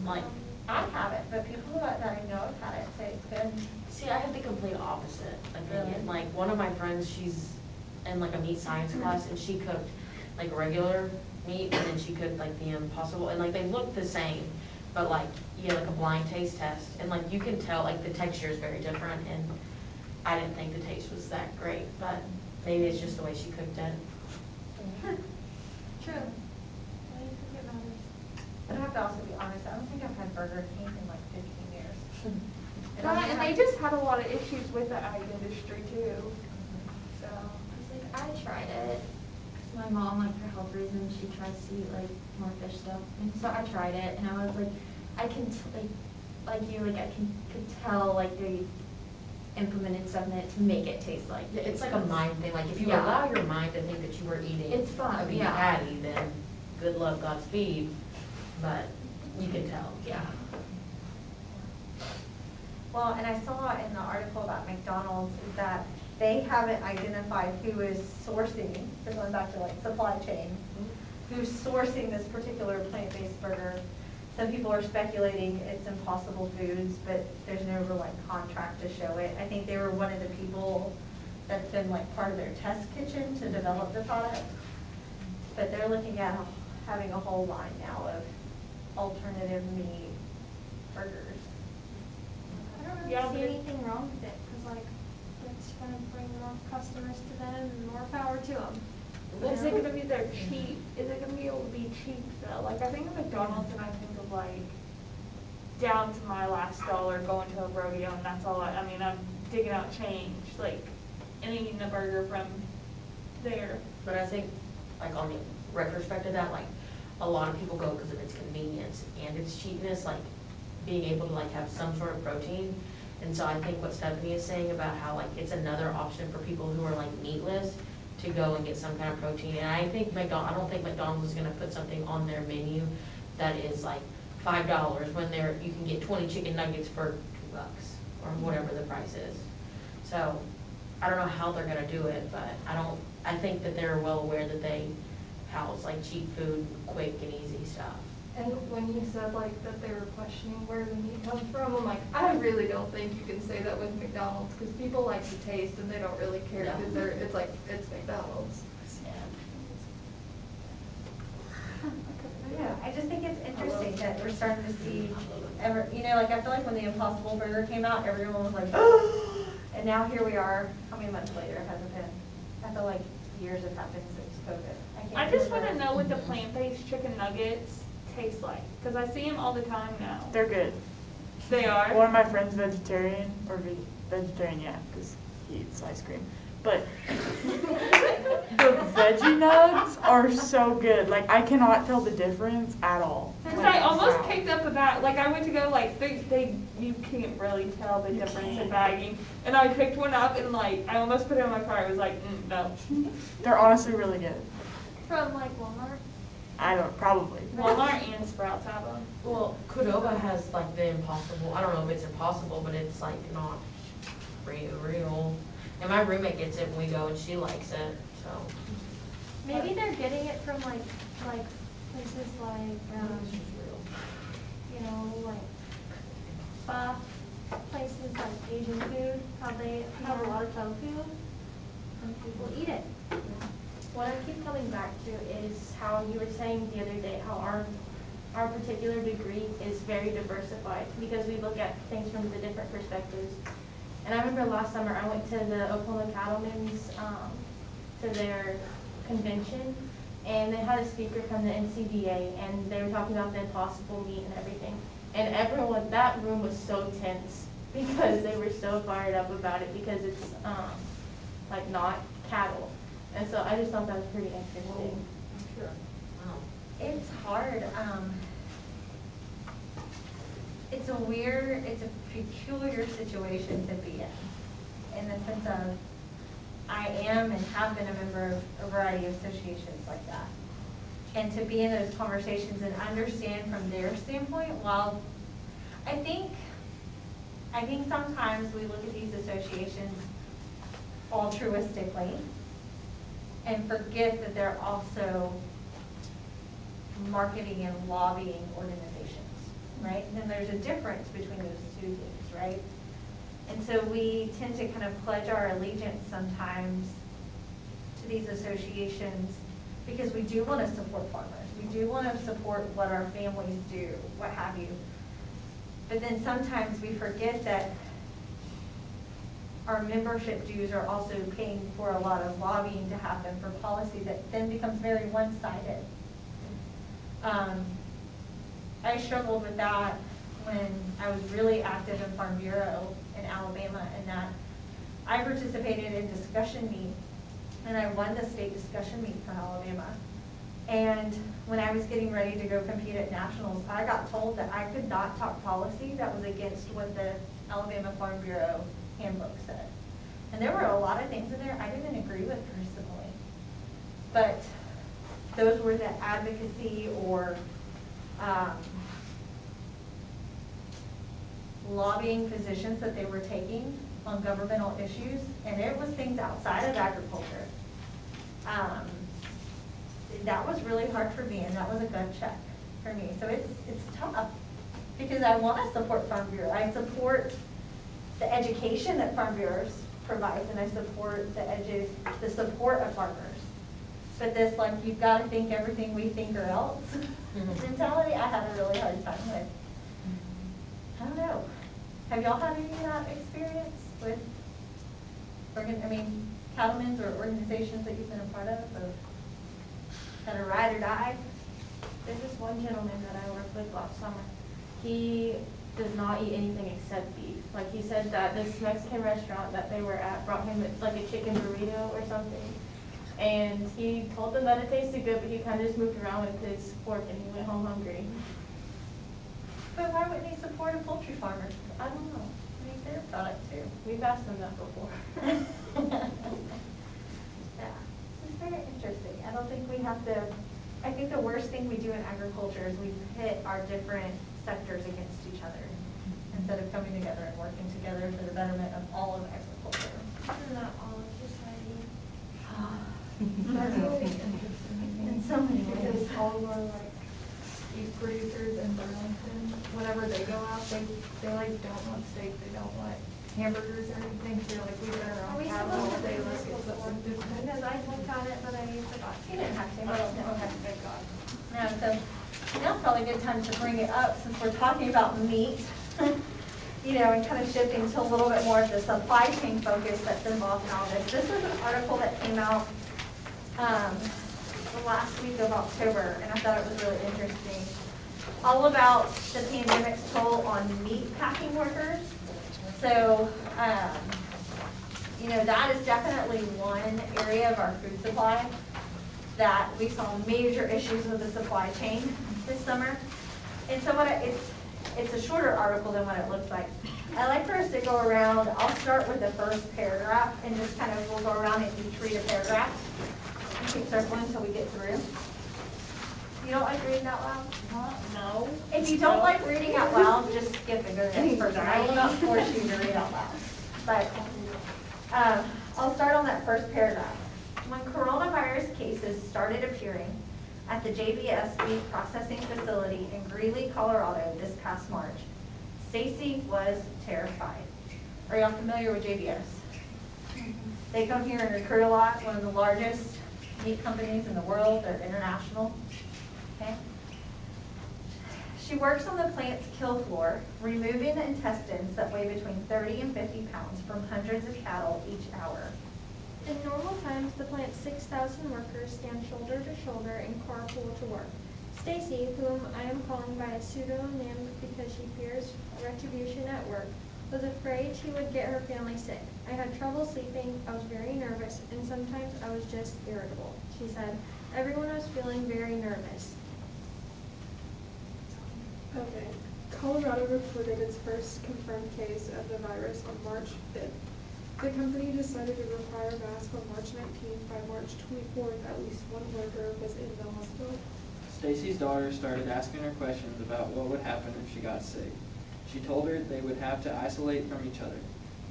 S11: Like,
S1: I haven't, but people that I know have had it say it's good.
S11: see, I have the complete opposite opinion.
S1: Really?
S11: Like, one of my friends, she's in like a meat science class, and she cooked like regular meat, and then she cooked like the Impossible, and like they look the same, but like, yeah, like a blind taste test, and like you can tell like the texture is very different, and I didn't think the taste was that great, but maybe it's just the way she cooked it.
S1: True. But I have to also be honest, I don't think I've had Burger King in like 15 years.
S10: And they just had a lot of issues with the ag industry too. So.
S2: I tried it. 'Cause my mom, like for health reasons, she tries to eat like more fish stuff. And so I tried it, and I was like, I can I could tell like they implemented stuff in it to make it taste like.
S11: It's like a mind thing, like if you
S2: Yeah.
S11: allow your mind to think that you were eating
S2: It's fun,
S11: a beef
S2: yeah.
S11: patty, then good luck, Godspeed, but you can tell.
S2: Yeah.
S1: Well, and I saw in the article about McDonald's is that they haven't identified who is sourcing, so going back to like supply chain, who's sourcing this particular plant-based burger. some people are speculating it's Impossible Foods, but there's no real like contract to show it. I think they were one of the people that's been like part of their test kitchen to develop the product. But they're looking at having a whole line now of alternative meat burgers.
S6: I don't really
S5: Yeah,
S6: see
S5: but it-
S6: anything wrong with it, cause like, it's gonna bring more customers to them and more power to them.
S10: Is it gonna be their cheap, is it gonna be able to be cheap though? Like, I think of McDonald's and I think of like, down to my last dollar, going to a rodeo, and that's all I mean, I'm digging out change, like, and eating a burger from there.
S11: But I think, like, on the retrospect of that, like, a lot of people go because of its convenience and its cheapness, like, being able to, like, have some sort of protein. And so I think what Stephanie is saying about how, like, it's another option for people who are, like, meatless to go and get some kind of protein. And I think I don't think McDonald's is gonna put something on their menu that is, like, $5 when you can get 20 chicken nuggets for $2 or whatever the price is. So, I don't know how they're gonna do it, but I think that they're well aware that they house like cheap food, quick and easy stuff.
S5: And when you said like that they were questioning where the meat comes from, I'm like, I really don't think you can say that with McDonald's, because people like the taste and they don't really care,
S11: Yeah.
S5: because it's McDonald's.
S1: Yeah, I just think it's interesting that we're starting to see, like, I feel like when the Impossible Burger came out, everyone was like, oh, and now here we are, how many months later it hasn't been? I feel like years have happened since COVID.
S10: I just wanna know what the plant-based chicken nuggets taste like, cause I see them all the time now.
S4: They're good.
S10: They are?
S4: One of my friends vegetarian, or vegetarian, yeah, because he eats ice cream. But the veggie nugs are so good. Like, I cannot tell the difference at all.
S10: Cause
S4: Like,
S10: I almost
S4: wow.
S10: picked up a bag, like I went to go, like, you can't really tell the difference in bagging. And I picked one up and like, I almost put it in my car, I was like, no.
S4: They're honestly really good.
S6: From like Walmart.
S4: I don't, probably.
S10: Walmart and Sprouts have them.
S11: Well, Qdoba has like the Impossible, I don't know if it's Impossible, but it's like not real. And my roommate gets it when we go and she likes it, so.
S6: Maybe they're getting it from like places like, you know, like spa places like Asian food, how they have a lot of tofu and people eat it.
S7: What I keep coming back to is how you were saying the other day, how our particular degree is very diversified because we look at things from the different perspectives. And I remember last summer I went to the Oklahoma Cattlemen's, to their convention, and they had a speaker from the NCDA, and they were talking about the Impossible meat and everything. And everyone, that room was so tense because they were so fired up about it because it's like not cattle. And so I just thought that was pretty interesting.
S11: Sure. Wow.
S1: It's hard, it's a peculiar situation to be in the sense of, I am and have been a member of a variety of associations like that. And to be in those conversations and understand from their standpoint, while I think sometimes we look at these associations altruistically and forget that they're also marketing and lobbying organizations, right? And then there's a difference between those two things, right? And so we tend to kind of pledge our allegiance sometimes to these associations because we do want to support farmers. We do want to support what our families do, what have you. But then sometimes we forget that our membership dues are also paying for a lot of lobbying to happen for policy that then becomes very one-sided. I struggled with that when I was really active in Farm Bureau in Alabama, and that I participated in discussion meet, and I won the state discussion meet for Alabama. And when I was getting ready to go compete at nationals, I got told that I could not talk policy that was against what the Alabama Farm Bureau handbook said. And there were a lot of things in there I didn't agree with personally. But those were the advocacy or lobbying positions that they were taking on governmental issues, and it was things outside of agriculture. That was really hard for me, and that was a gut check. for me. So it's tough, because I want to support Farm Bureau. I support the education that Farm Bureau provides, and I support the support of farmers. But this, like, you've got to think everything we think or else mentality, I had a really hard time with. I don't know. Have y'all had any of that experience with, cattlemen's or organizations that you've been a part of kind of ride or die?
S7: There's this one gentleman that I worked with last summer. He does not eat anything except beef. Like, he said that this Mexican restaurant that they were at brought him like a chicken burrito or something. And he told them that it tasted good, but he kind of just moved around with his fork and he went home hungry.
S1: But why wouldn't he support a poultry farmer? I don't know. Make their product too.
S7: We've asked them that before.
S1: Yeah, it's very interesting. I don't think we have to, I think the worst thing we do in agriculture is we pit our different sectors against each other instead of coming together and working together for the betterment of all of agriculture.
S6: Isn't that all of society?
S5: That's really interesting.
S1: In so many ways.
S5: Because all of our like beef producers in Burlington, whenever they go out, they like don't want steak, they don't want hamburgers or anything, so they're like, we better
S6: Are
S5: off
S6: we
S5: cattle,
S6: supposed to
S5: they
S6: do
S5: let's
S6: this
S5: get
S6: before?
S5: something different.
S6: Because I looked at it, but I forgot.
S1: You didn't have to.
S5: Oh, okay, thank God.
S1: No, so now's probably a good time to bring it up since we're talking about meat, and kind of shifting to a little bit more of the supply chain focus that's involved in all this. This is an article that came out the last week of October, and I thought it was really interesting. All about the pandemic's toll on meat packing workers. So, that is definitely one area of our food supply that we saw major issues with the supply chain this summer. And so it's a shorter article than what it looks like. I like for us to go around, I'll start with the first paragraph and just kind of, we'll go around and each read a paragraph. And keep circling until we get through. You don't like reading out loud?
S7: No.
S1: If you don't like reading out loud, just skip and go to the next person. I will not force you to read out loud. But I'll start on that first paragraph. When coronavirus cases started appearing at the JBS beef processing facility in Greeley, Colorado this past March, Stacy was terrified. Are y'all familiar with JBS? They come here and recruit a lot, one of the largest meat companies in the world. They're international. Okay. She works on the plant's kill floor, removing the intestines that weigh between 30 and 50 pounds from hundreds of cattle each hour.
S6: In normal times, the plant's 6,000 workers stand shoulder to shoulder and carpool to work. Stacy, whom I am calling by a pseudonym because she fears retribution at work, was afraid she would get her family sick. I had trouble sleeping, I was very nervous, and sometimes I was just irritable. She said, everyone was feeling very nervous.
S10: Okay. Colorado reported its first confirmed case of the virus on March 5th. The company decided to require masks on March 19th. By March 24th, at least one worker was in the hospital.
S9: Stacy's daughter started asking her questions about what would happen if she got sick. She told her they would have to isolate from each other.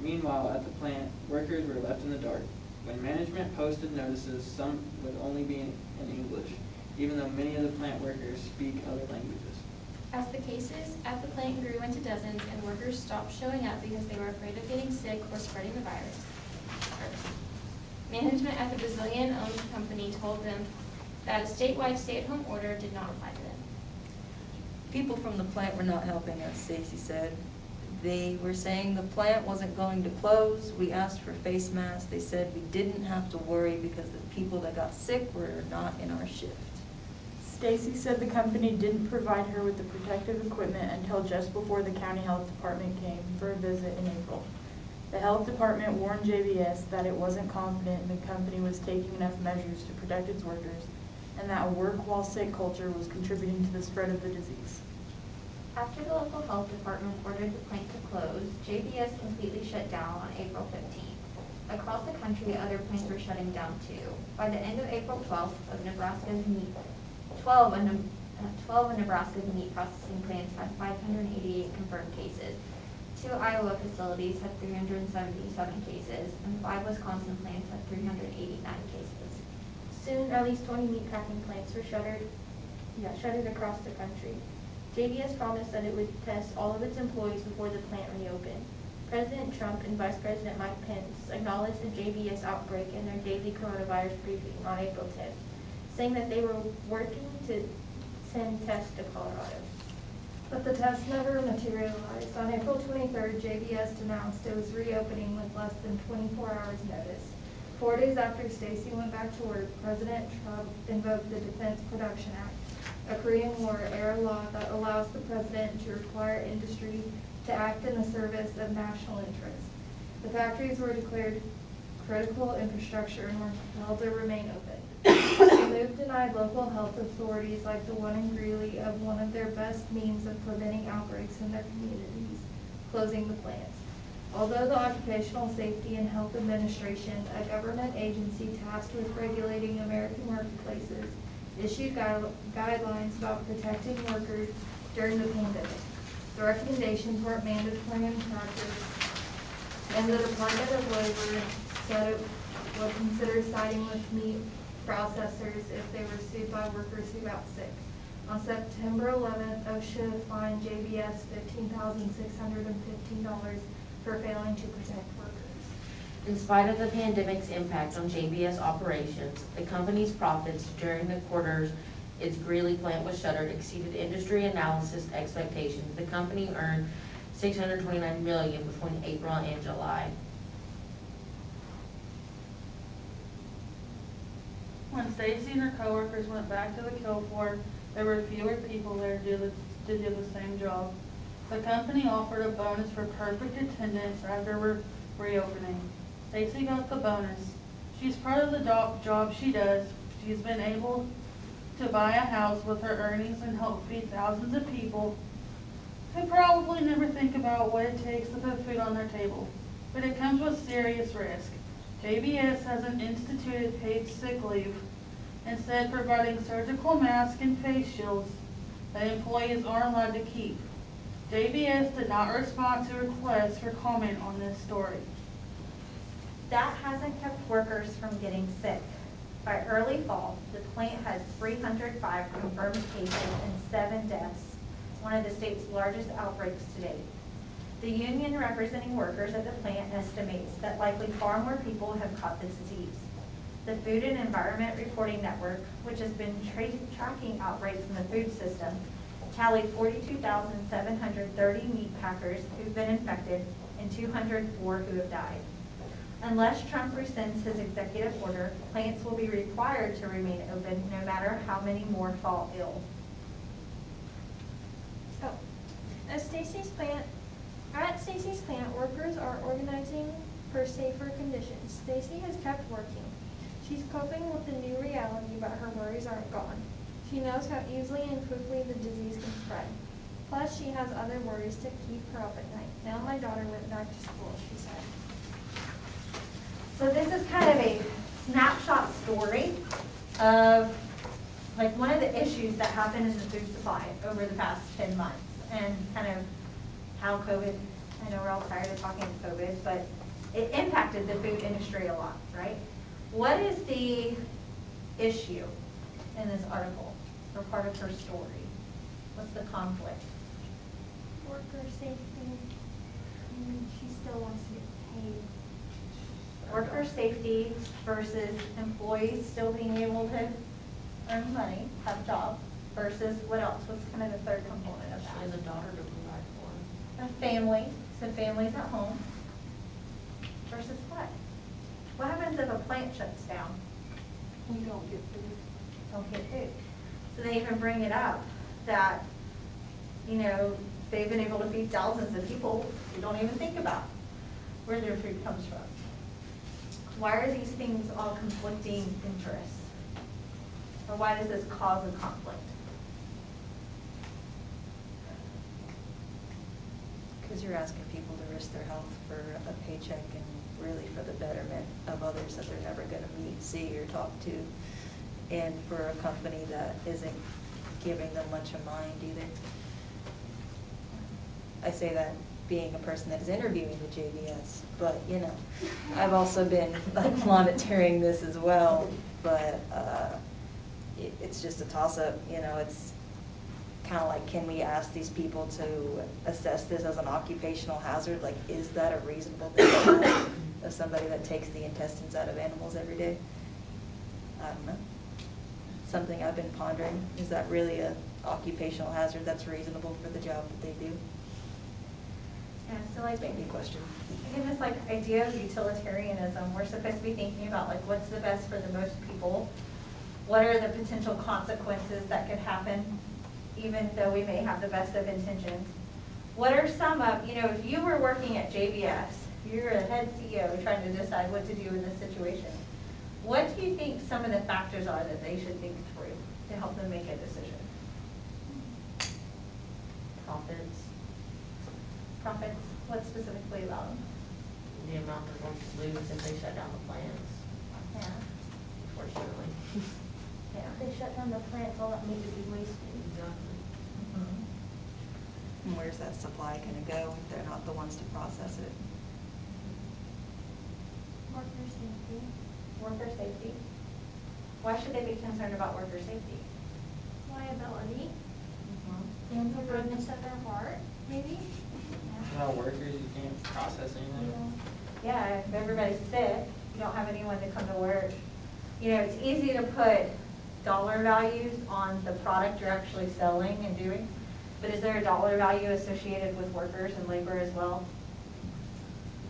S9: Meanwhile, at the plant, workers were left in the dark. When management posted notices, some would only be in English, even though many of the plant workers speak other languages.
S2: As the cases at the plant grew into dozens and workers stopped showing up because they were afraid of getting sick or spreading the virus, management at the Brazilian-owned company told them that a statewide stay-at-home order did not apply to them.
S3: People from the plant were not helping us, Stacy said. They were saying the plant wasn't going to close. We asked for face masks. They said we didn't have to worry because the people that got sick were not in our shift.
S4: Stacy said the company didn't provide her with the protective equipment until just before the county health department came for a visit in April. The health department warned JBS that it wasn't confident the company was taking enough measures to protect its workers and that a work while sick culture was contributing to the spread of the disease.
S12: After the local health department ordered the plant to close, JBS completely shut down on April 15th. Across the country, other plants were shutting down too. By the end of April 12th, 12 of Nebraska's meat processing plants had 588 confirmed cases. 2 Iowa facilities had 377 cases, and 5 Wisconsin plants had 389 cases.
S7: Soon, at least 20 meatpacking plants were shuttered
S2: shut it across the country. JBS promised that it would test all of its employees before the plant reopened. President Trump and Vice President Mike Pence acknowledged the JBS outbreak in their daily coronavirus briefing on April 10th, saying that they were working to send tests to Colorado.
S5: But the test never materialized. On April 23rd, JBS announced it was reopening with less than 24 hours notice. 4 days after Stacy went back to work, President Trump invoked the Defense Production Act, a Korean War era law that allows the president to require industry to act in the service of national interest. The factories were declared critical infrastructure and were compelled to remain open. The move denied local health authorities like the one in Greeley of one of their best means of preventing outbreaks in their communities, closing the plants. Although the Occupational Safety and Health Administration, a government agency tasked with regulating American workplaces, issued guidelines about protecting workers during the pandemic. The recommendations weren't mandatory in practice, and the Department of Labor said it would consider siding with meat processors if they were sued by workers who got sick. On September 11th, OSHA fined JBS $15,615 for failing to protect workers.
S11: In spite of the pandemic's impact on JBS operations, the company's profits during the quarters its Greeley plant was shuttered exceeded industry analysis expectations. The company earned $629 million between April and July.
S13: When Stacy and her coworkers went back to the kill floor, there were fewer people there to do the same job. The company offered a bonus for perfect attendance after reopening. Stacy got the bonus. She's proud of the job she does. She's been able to buy a house with her earnings and help feed thousands of people who probably never think about what it takes to put food on their table. But it comes with serious risk. JBS hasn't instituted paid sick leave, instead providing surgical masks and face shields that employees aren't allowed to keep. JBS did not respond to requests for comment on this story.
S1: That hasn't kept workers from getting sick. By early fall, the plant has 305 confirmed cases and 7 deaths, one of the state's largest outbreaks to date. The union representing workers at the plant estimates that likely far more people have caught this disease. The Food and Environment Reporting Network, which has been tracking outbreaks in the food system, tallied 42,730 meat packers who've been infected and 204 who have died. Unless Trump rescinds his executive order, plants will be required to remain open no matter how many more fall ill.
S6: So, at Stacy's plant, workers are organizing for safer conditions. Stacy has kept working. She's coping with the new reality, but her worries aren't gone. She knows how easily and quickly the disease can spread. Plus, she has other worries to keep her up at night. Now my daughter went back to school, she said.
S1: So this is kind of a snapshot story of like one of the issues that happened in the food supply over the past 10 months and kind of how COVID, I know we're all tired of talking COVID, but it impacted the food industry a lot, right? What is the issue in this article or part of her story? What's the conflict?
S6: Worker safety, she still wants to get paid.
S1: Worker safety versus employees still being able to earn money, have a job, versus what else? What's kind of the third component of
S11: She
S1: that?
S11: has a daughter to provide for.
S1: A family, so families at home, versus what? What happens if a plant shuts down?
S10: We don't get food.
S1: Don't get food. So they even bring it up that, you know, they've been able to feed thousands of people who don't even think about where their food comes from. Why are these things all conflicting interests? Or why does this cause a conflict?
S3: Because you're asking people to risk their health for a paycheck and really for the betterment of others that they're never going to meet, see, or talk to. And for a company that isn't giving them much of mind either. I say that being a person that is interviewing the JBS, but you know, I've also been like monitoring this as well. But it's just a toss-up, it's kind of like, can we ask these people to assess this as an occupational hazard? Like, is that a reasonable thing to ask of somebody that takes the intestines out of animals every day? I don't know. Something I've been pondering, is that really a occupational hazard that's reasonable for the job that they do?
S1: Yeah, so like,
S3: Maybe a question.
S1: in this like idea of utilitarianism, we're supposed to be thinking about like what's the best for the most people. What are the potential consequences that could happen, even though we may have the best of intentions? What are some of, if you were working at JBS, you're a head CEO trying to decide what to do in this situation, what do you think some of the factors are that they should think through to help them make a decision?
S11: Profits,
S1: Profits, what specifically about them?
S11: the amount they're going to lose if they shut down the plants,
S1: Yeah,
S11: unfortunately.
S1: yeah.
S2: If they shut down the plants, all that meat would be wasted.
S11: Exactly.
S3: And where's that supply gonna go if they're not the ones to process it?
S6: Worker safety.
S1: Worker safety. Why should they be concerned about worker safety?
S6: Liability.
S1: Mm-hmm.
S6: The goodness of their heart, maybe?
S9: Without workers, you can't process anything.
S1: Yeah, if everybody's sick, you don't have anyone to come to work. It's easy to put dollar values on the product you're actually selling and doing, but is there a dollar value associated with workers and labor as well?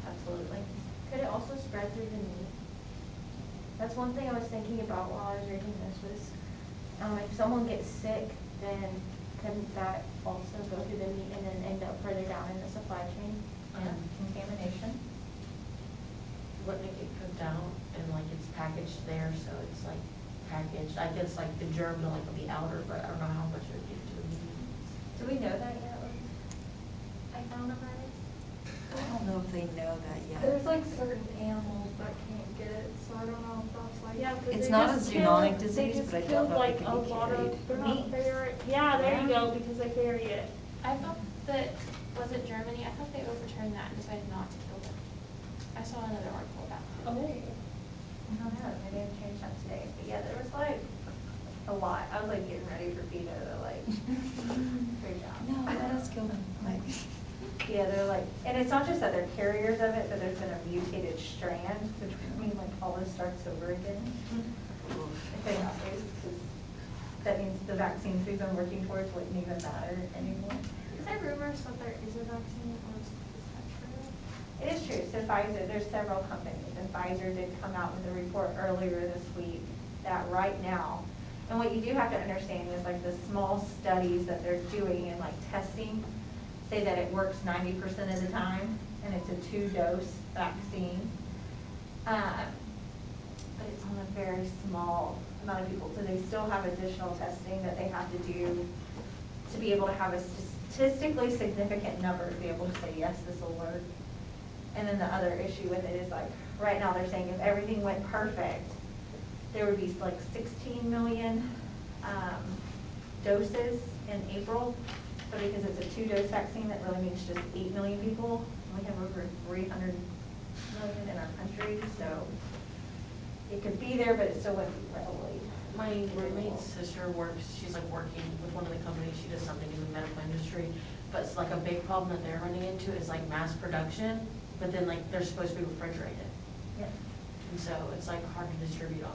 S1: Absolutely.
S2: Could it also spread through the meat? That's one thing I was thinking about while I was reading this was, if someone gets sick, then couldn't that also go through the meat and then end up further down in the supply chain?
S1: Yeah, contamination.
S11: Wouldn't it get cooked out and like it's packaged there, so it's like packaged, I guess like the germs will like be outer, but I don't know how much it would get to the meat.
S1: Do we know that yet?
S6: I found about it.
S3: I don't know if they know that yet.
S5: There's like certain animals that can't get it, so I don't know if that's like.
S2: Yeah, 'cause
S3: It's
S2: they
S3: not
S2: just
S3: a zoonotic
S2: killed-
S3: disease,
S2: they just
S3: but I don't
S2: killed,
S3: know if it
S2: like,
S3: can be
S2: a lot of-
S3: carried.
S2: they're not
S1: Meat.
S2: very- Yeah, there you go, because they carry it.
S7: I thought that, was it Germany? I thought they overturned that and decided not to kill them. I saw another article about that.
S2: Oh.
S1: I don't know, they didn't change that today, but yeah, there was like a lot. I was like getting ready for PETA to like, great job.
S3: No, let us kill them. Like,
S1: Yeah, they're like, and it's not just that they're carriers of it, but there's been a mutated strand, which would mean like all this starts over again. If they got those, 'cause that means the vaccines we've been working towards wouldn't even matter anymore.
S6: Is there rumors that there is a vaccine or is that true?
S1: It is true, so Pfizer, there's several companies, and Pfizer did come out with a report earlier this week that right now, and what you do have to understand is like the small studies that they're doing and like testing, say that it works 90% of the time, and it's a 2-dose vaccine. But it's on a very small amount of people, so they still have additional testing that they have to do to be able to have a statistically significant number to be able to say, yes, this will work. And then the other issue with it is like, right now they're saying if everything went perfect, there would be like 16 million doses in April. But because it's a 2-dose vaccine, that really means just 8 million people. We have over 300 million in our country, so it could be there, but it still wouldn't be readily.
S11: My roommate's sister works, she's like working with one of the companies, she does something in the medical industry, but it's like a big problem that they're running into is like mass production, but then like they're supposed to be refrigerated.
S1: Yeah.
S11: And so it's like hard to distribute them.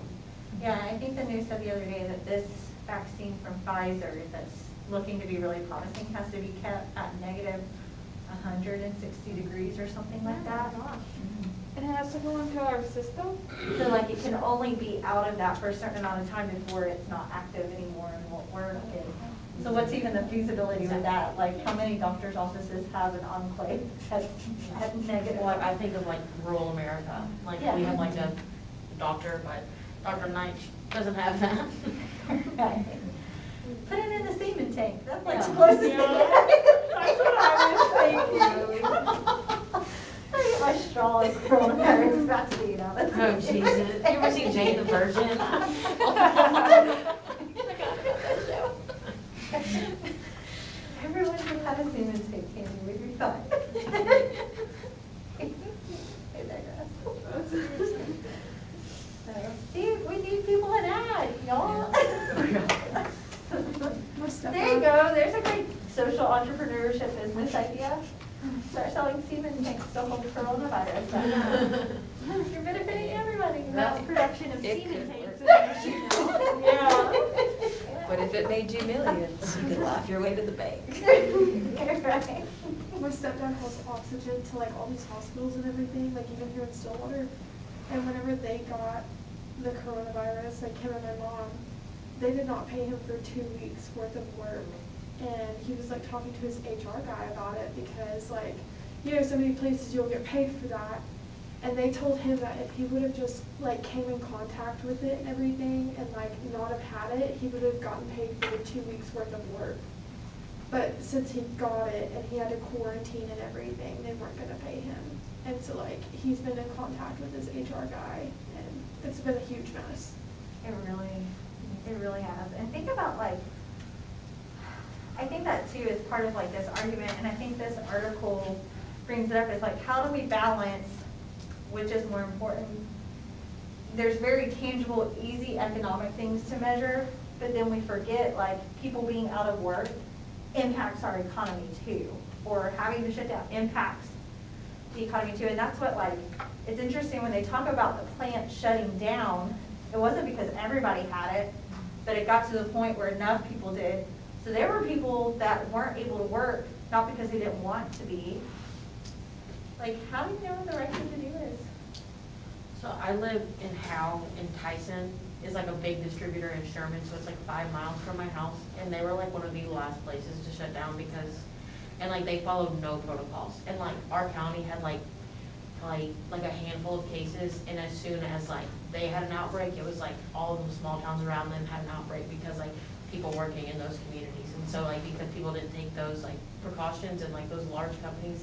S1: Yeah, I think the news said the other day that this vaccine from Pfizer that's looking to be really promising has to be kept at negative 160 degrees or something like that.
S10: And it has to go into our system?
S1: So like it can only be out of that for a certain amount of time before it's not active anymore and won't work. And so what's even the feasibility with that? Like how many doctor's offices have an enclave that's at negative?
S11: Well, I think of like rural America, like we have like a doctor, but Dr. Knight doesn't have that.
S1: Right. Put it in the semen tank. That's like
S11: Yeah.
S1: close to
S10: That's what I was thinking.
S1: I get my straw and coronavirus vaccine out of it.
S11: Oh, Jesus. You ever seen Jane the Virgin?
S1: Everyone should have a semen tank, Candy, we'd be fine. I digress. So, see, we need people in ag, y'all. There you go, there's a great social entrepreneurship business idea. Start selling semen tanks to hold coronavirus. You're benefiting everybody.
S3: Mass
S6: production of
S3: It
S6: semen
S3: could
S6: tanks.
S3: work.
S1: Yeah.
S3: But if it made you millions, you could laugh your way to the bank.
S1: Right.
S10: My stepdad hauls oxygen to like all these hospitals and everything, like even here in Stillwater. And whenever they got the coronavirus, like him and my mom, they did not pay him for 2 weeks worth of work. And he was like talking to his HR guy about it because like, you know, so many places you'll get paid for that. And they told him that if he would have just like came in contact with it and everything and like not have had it, he would have gotten paid for the 2 weeks worth of work. But since he got it and he had to quarantine and everything, they weren't gonna pay him. And so like, he's been in contact with his HR guy and it's been a huge mess.
S1: It really has. And think about like, I think that too is part of like this argument, and I think this article brings it up, is like, how do we balance which is more important? There's very tangible, easy economic things to measure, but then we forget like people being out of work impacts our economy too, or having to shut down impacts the economy too. And that's what like, it's interesting when they talk about the plant shutting down, it wasn't because everybody had it, but it got to the point where enough people did. So there were people that weren't able to work, not because they didn't want to be. Like, how do you know what the right thing to do is?
S11: So I live in Howe, and Tyson is like a big distributor in Sherman, so it's like 5 miles from my house. And they were like one of the last places to shut down because, and like they followed no protocols. And like our county had like a handful of cases, and as soon as like they had an outbreak, it was like all of the small towns around them had an outbreak because like people working in those communities. And so like because people didn't take those like precautions, and like those large companies,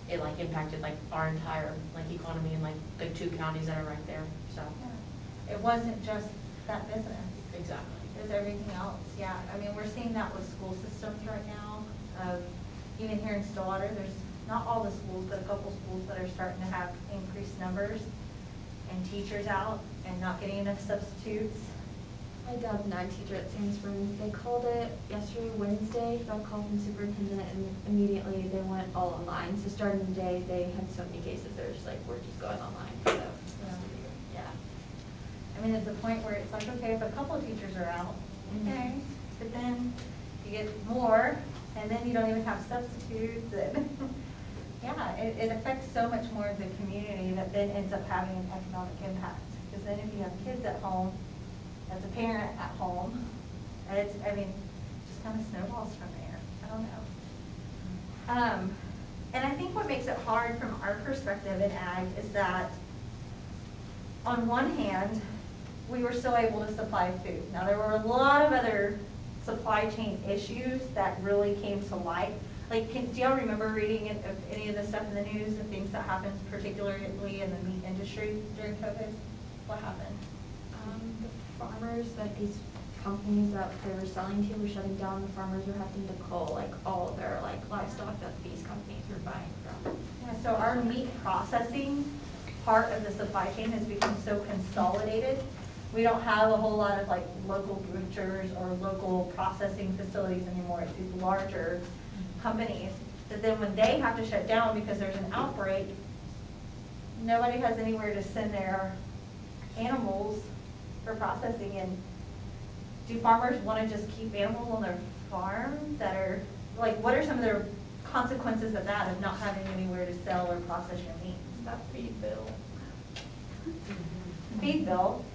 S11: it like impacted like our entire like economy in like the 2 counties that are right there. So
S1: It wasn't just that business.
S11: exactly.
S1: It was everything else, yeah. I mean, we're seeing that with school systems right now. Even here in Stillwater, there's not all the schools, but a couple schools that are starting to have increased numbers and teachers out and not getting enough substitutes.
S12: My dad's an ag teacher at Sandsburg. They called it yesterday, Wednesday, got a call from the superintendent, and immediately they went all online. So starting the day, they had so many cases, they're just like, we're just going online. So, yeah.
S1: I mean, it's a point where it's like, okay, if a couple of teachers are out, okay, but then you get more, and then you don't even have substitutes, and yeah, it affects so much more of the community that then ends up having an economic impact. Because then if you have kids at home, as a parent at home, and it's, I mean, just kind of snowballs from there. I don't know. And I think what makes it hard from our perspective in ag is that on one hand, we were still able to supply food. Now there were a lot of other supply chain issues that really came to light. Like, do y'all remember reading of any of the stuff in the news and things that happened particularly in the meat industry during COVID? What happened?
S12: The farmers that these companies that they were selling to were shutting down. The farmers were having to cull like all of their like livestock that these companies were buying from.
S1: Yeah, so our meat processing part of the supply chain has become so consolidated. We don't have a whole lot of like local butchers or local processing facilities anymore. It's these larger companies that then when they have to shut down because there's an outbreak, nobody has anywhere to send their animals for processing. And do farmers want to just keep animals on their farm that are, like, what are some of their consequences of that, of not having anywhere to sell or process your meat?
S2: That feed bill.
S1: Feed bill,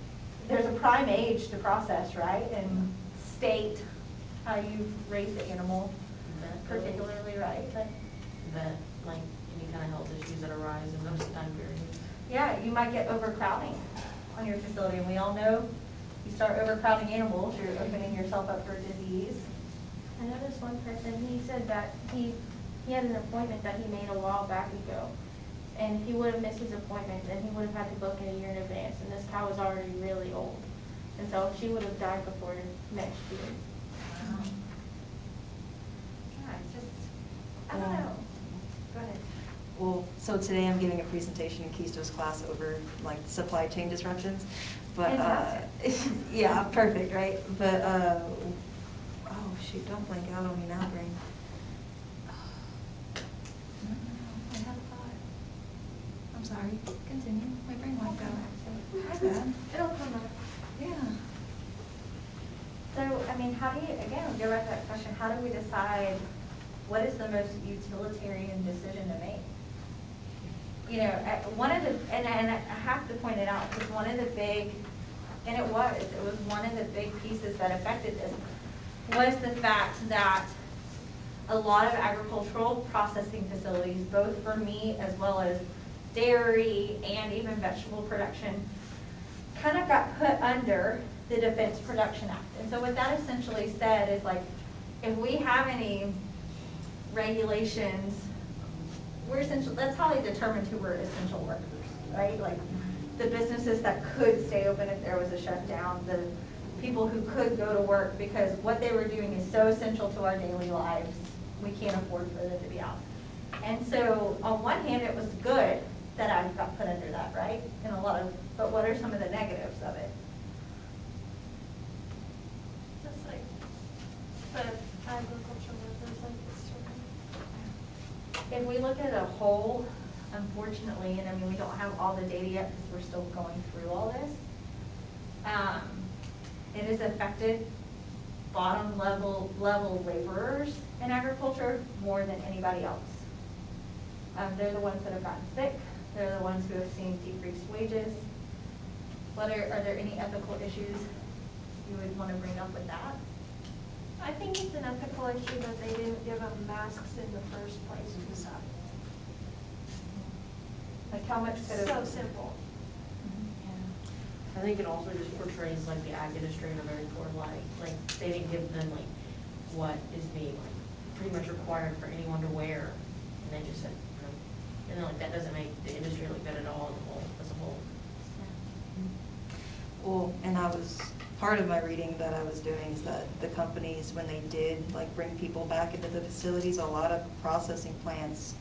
S1: there's a prime age to process, right? And state how you raise the animal particularly, right? But
S11: That like any kind of health issues that arise in those time periods.
S1: yeah, you might get overcrowding on your facility, and we all know you start overcrowding animals, you're opening yourself up for disease.
S2: I know this one person, he said that he had an appointment that he made a while back ago. And if he would have missed his appointment, then he would have had to book it a year in advance. And this cow was already really old. And so she would have died before next year.
S1: Yeah, it's just, I don't know. Go ahead.
S3: Well, so today I'm giving a presentation in Keisto's class over like supply chain disruptions. But
S1: Fantastic.
S3: yeah, perfect, right? But shoot, don't blank out on me now, brain. No, I had a thought. I'm sorry, continue, my brain wiped out. My bad.
S1: It'll come up.
S3: Yeah.
S1: So, I mean, how do you, again, go back to that question, how do we decide what is the most utilitarian decision to make? You know, one of the, and I have to point it out, because one of the big, and it was one of the big pieces that affected this, was the fact that a lot of agricultural processing facilities, both for meat as well as dairy and even vegetable production, kind of got put under the Defense Production Act. And so what that essentially said is, like, if we have any regulations, we're essential, that's how they determined who were essential workers, right? Like, the businesses that could stay open if there was a shutdown, the people who could go to work, because what they were doing is so essential to our daily lives, we can't afford for them to be out. And so on one hand, it was good that I got put under that, right? And a lot of, but what are some of the negatives of it?
S6: Just like the agriculture workers, like it's sort of.
S1: If we look at a whole, unfortunately, and I mean, we don't have all the data yet because we're still going through all this, it has affected bottom level laborers in agriculture more than anybody else. They're the ones that have gotten sick. They're the ones who have seen decreased wages. Are there any ethical issues you would want to bring up with that?
S6: I think it's an ethical issue that they didn't give them masks in the first place and stuff.
S1: Like, how much could
S6: So
S1: have?
S6: simple.
S11: I think it also just portrays like the ag industry in a very poor light. Like, they didn't give them like what is being like pretty much required for anyone to wear. And they just said, no. And then like that doesn't make the industry look good at all as a whole.
S3: Well, and part of my reading that I was doing is that the companies, when they did like bring people back into the facilities, a lot of processing plants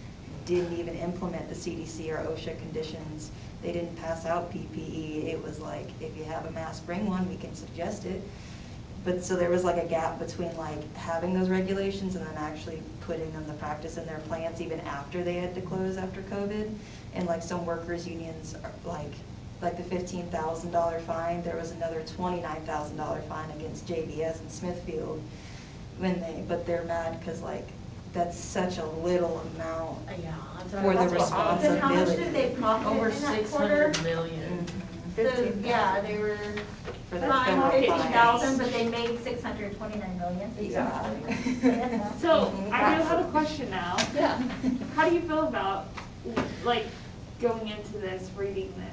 S3: didn't even implement the CDC or OSHA conditions. They didn't pass out PPE. It was like, if you have a mask, bring one, we can suggest it. But so there was like a gap between like having those regulations and then actually putting them to practice in their plants even after they had to close after COVID. And like some workers unions are like the $15,000 fine, there was another $29,000 fine against JBS and Smithfield but they're mad because like that's such a little amount
S11: Yeah, that's
S3: for the
S11: what I was
S1: Then how much
S3: responsibility.
S1: did they profit
S11: over
S1: in that quarter?
S11: 600 million.
S1: So, yeah, they were
S3: For the
S1: fined
S3: federal
S1: $50,000,
S3: fines.
S1: but they made $629 million.
S3: Yeah.
S4: So, I do have a question now.
S3: Yeah.
S4: How do you feel about, like, going into this, reading this?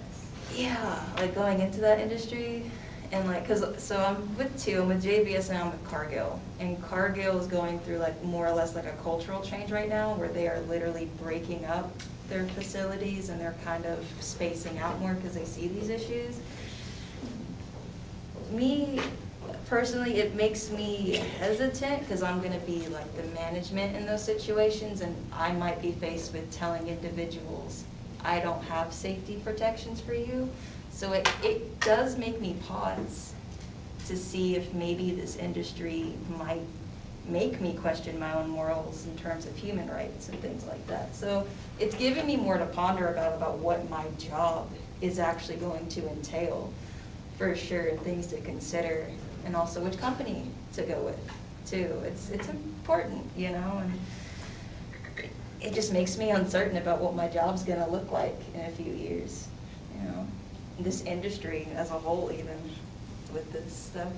S3: Yeah, like going into that industry and like, so I'm with JBS and I'm with Cargill. And Cargill is going through like more or less like a cultural change right now where they are literally breaking up their facilities and they're kind of spacing out more because they see these issues. Me, personally, it makes me hesitant because I'm gonna be like the management in those situations and I might be faced with telling individuals, I don't have safety protections for you. So it does make me pause to see if maybe this industry might make me question my own morals in terms of human rights and things like that. So it's giving me more to ponder about what my job is actually going to entail, for sure, and things to consider, and also which company to go with, too. It's important, you know, and it just makes me uncertain about what my job's gonna look like in a few years, you know. This industry as a whole, even with this stuff.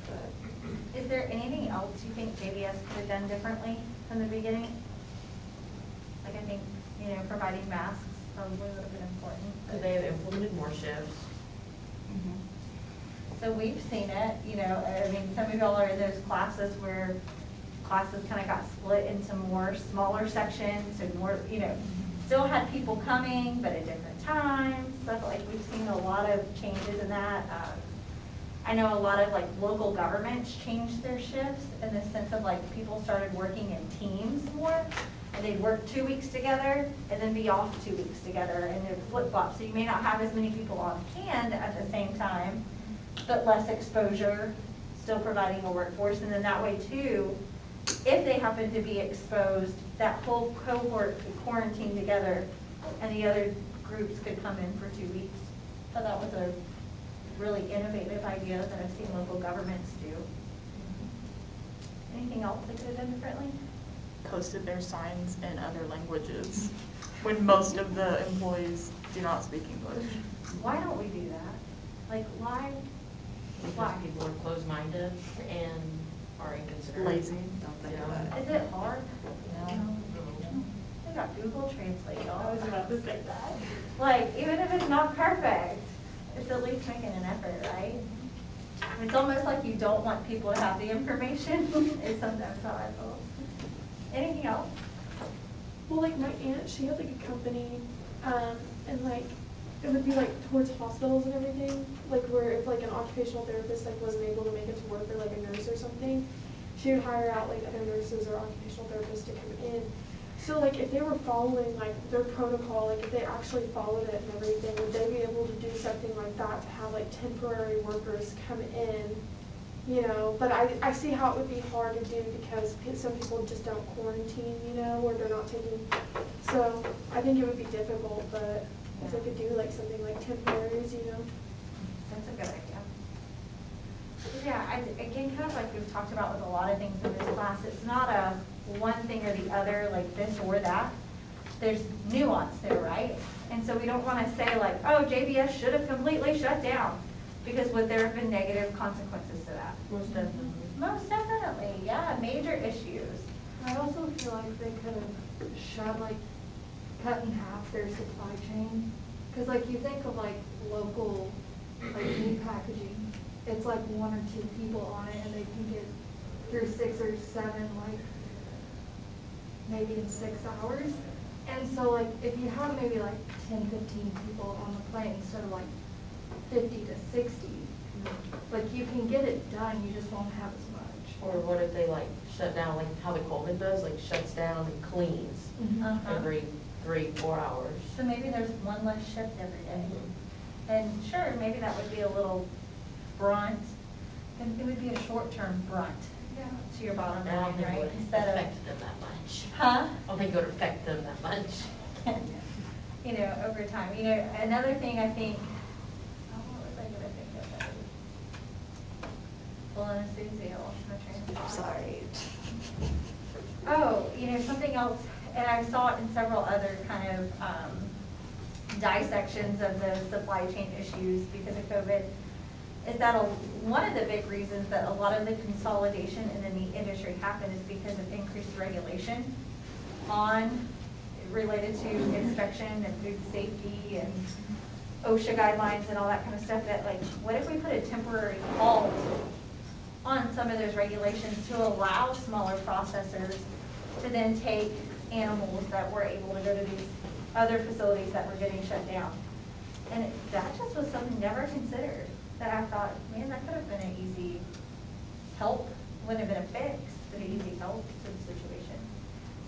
S3: But
S1: Is there anything else you think JBS could have done differently from the beginning? Like, I think, you know, providing masks probably would have been important.
S11: Could they have implemented more shifts?
S1: So we've seen it, you know, I mean, some of y'all are in those classes where classes kind of got split into more smaller sections and more, you know, still had people coming, but at different times. Stuff like we've seen a lot of changes in that. I know a lot of like local governments changed their shifts in the sense of like people started working in teams more. And they'd work 2 weeks together and then be off 2 weeks together and they'd flip flop. So you may not have as many people on hand at the same time, but less exposure still providing a workforce, and then that way too, if they happen to be exposed, that whole cohort could quarantine together, and the other groups could come in for 2 weeks. So that was a really innovative idea that I've seen local governments do. Anything else they could have done differently?
S4: Posted their signs in other languages when most of the employees do not speak English.
S1: Why don't we do that? Like, why?
S11: Because people are closed-minded and are inconsiderate.
S4: Lazy.
S3: Don't think about it.
S1: Is it hard?
S3: No.
S1: I got Google Translate, y'all.
S2: I was about to say that.
S1: Like, even if it's not perfect, it's at least making an effort, right? It's almost like you don't want people to have the information, is sometimes how I feel. Anything else?
S10: Well, like my aunt, she had like a company, and like it would be like towards hospitals and everything, like where if like an occupational therapist like wasn't able to make it to work, or like a nurse or something, she would hire out like other nurses or occupational therapists to come in. So like if they were following like their protocol, like if they actually followed it and everything, would they be able to do something like that to have like temporary workers come in? You know, but I see how it would be hard to do because some people just don't quarantine, you know, or they're not taking, so I think it would be difficult, but if they could do like something like temporaries, you know.
S1: That's a good idea. Yeah, again, kind of like we've talked about with a lot of things in this class, it's not a one thing or the other, like this or that. There's nuance there, right? And so we don't want to say like, oh, JBS should have completely shut down, because would there have been negative consequences to that?
S11: Most definitely.
S1: Most definitely, yeah, major issues.
S5: I also feel like they could have shut, like, cut in half their supply chain. Cause like you think of like local, like meat packaging, it's like 1 or 2 people on it and they can get through 6 or 7, like, maybe in 6 hours. And so like, if you have maybe like 10, 15 people on the plane instead of like 50 to 60, like you can get it done, you just won't have as much.
S11: Or what if they like shut down, like how the Coleman does, like shuts down and cleans
S1: Uh-huh.
S11: every 3-4 hours.
S1: So maybe there's one less shift every day. And sure, maybe that would be a little brunt, and it would be a short-term brunt to your bottom
S11: I don't
S1: line,
S11: think it
S1: right?
S11: would
S1: Instead of,
S11: affect them that much.
S1: huh?
S11: I don't think it would affect them that much.
S1: You know, over time. You know, another thing I think, oh, what was I gonna think of? That was pulling a Susie, I lost my train of thought.
S3: Sorry.
S1: Oh, you know, something else, and I saw it in several other kind of dissections of the supply chain issues because of COVID, is that one of the big reasons that a lot of the consolidation in the meat industry happened is because of increased regulation related to inspection and food safety and OSHA guidelines and all that kind of stuff. That like, what if we put a temporary halt on some of those regulations to allow smaller processors to then take animals that were able to go to these other facilities that were getting shut down? And that just was something never considered, that I thought, man, that could have been an easy help. Wouldn't have been a fix, but an easy help to the situation.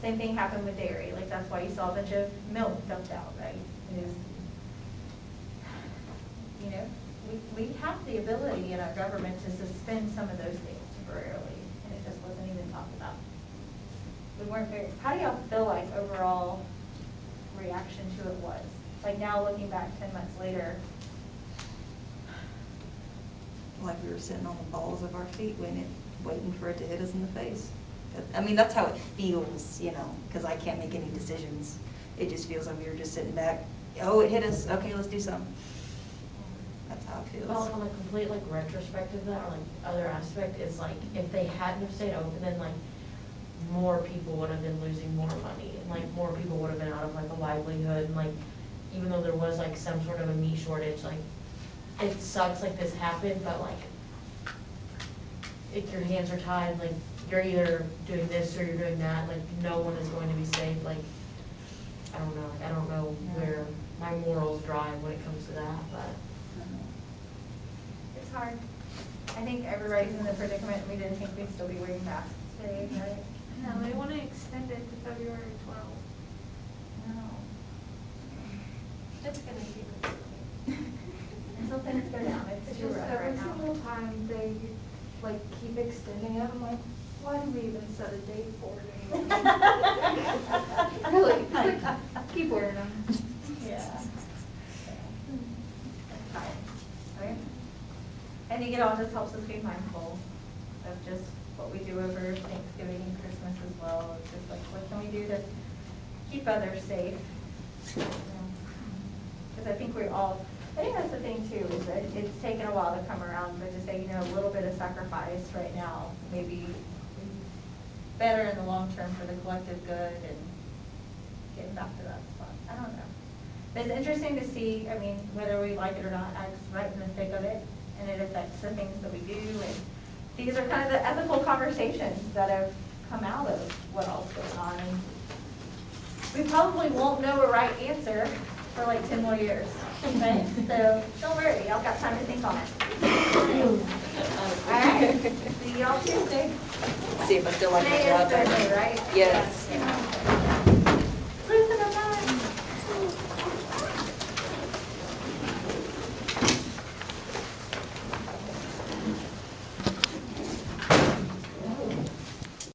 S1: Same thing happened with dairy. Like, that's why you saw a bunch of milk dumped out, right? It is, you know, we have the ability in our government to suspend some of those things temporarily, and it just wasn't even talked about. We weren't very, how do y'all feel like overall reaction to it was? Like now looking back 10 months later.
S3: Like we were sitting on the balls of our feet waiting for it to hit us in the face. I mean, that's how it feels, you know, because I can't make any decisions. It just feels like we were just sitting back. Oh, it hit us. Okay, let's do something. That's how it feels.
S11: Well, on a complete like retrospective, that or like other aspect is like if they hadn't have stayed open, then like more people would have been losing more money, and like more people would have been out of like a livelihood, and like even though there was like some sort of a meat shortage, like it sucks like this happened, but like if your hands are tied, like you're either doing this or you're doing that, like no one is going to be safe. Like I don't know, like, I don't know where my morals drive when it comes to that, but
S1: It's hard. I think everybody's in the predicament. We didn't think we'd still be wearing masks today, right?
S6: No, they want to extend it to February 12th.
S1: No.
S6: It's gonna be.
S1: Until things go down, it's
S5: It's
S1: too
S5: just
S1: rough
S5: every
S1: right now.
S5: single time they like keep extending it. I'm like, why do we even set a date for it anymore? Really, like, keep wearing them.
S1: Yeah. Right? And again, it all just helps us be mindful of just what we do over Thanksgiving and Christmas as well. It's just like, what can we do to keep others safe? Because I think I think that's the thing too, is that it's taken a while to come around, but to say, a little bit of sacrifice right now, maybe better in the long term for the collective good and getting back to that spot. I don't know. But it's interesting to see, whether we like it or not, Ag's right in the thick of it, and it affects the things that we do. And these are kind of the ethical conversations that have come out of what all's going on. And we probably won't know a right answer for like 10 more years. Okay? So don't worry, y'all got time to think on it. All right. See y'all Tuesday.
S3: See if I still like my
S1: Today is
S3: job.
S1: Thursday, right?
S3: Yes.
S1: Yeah.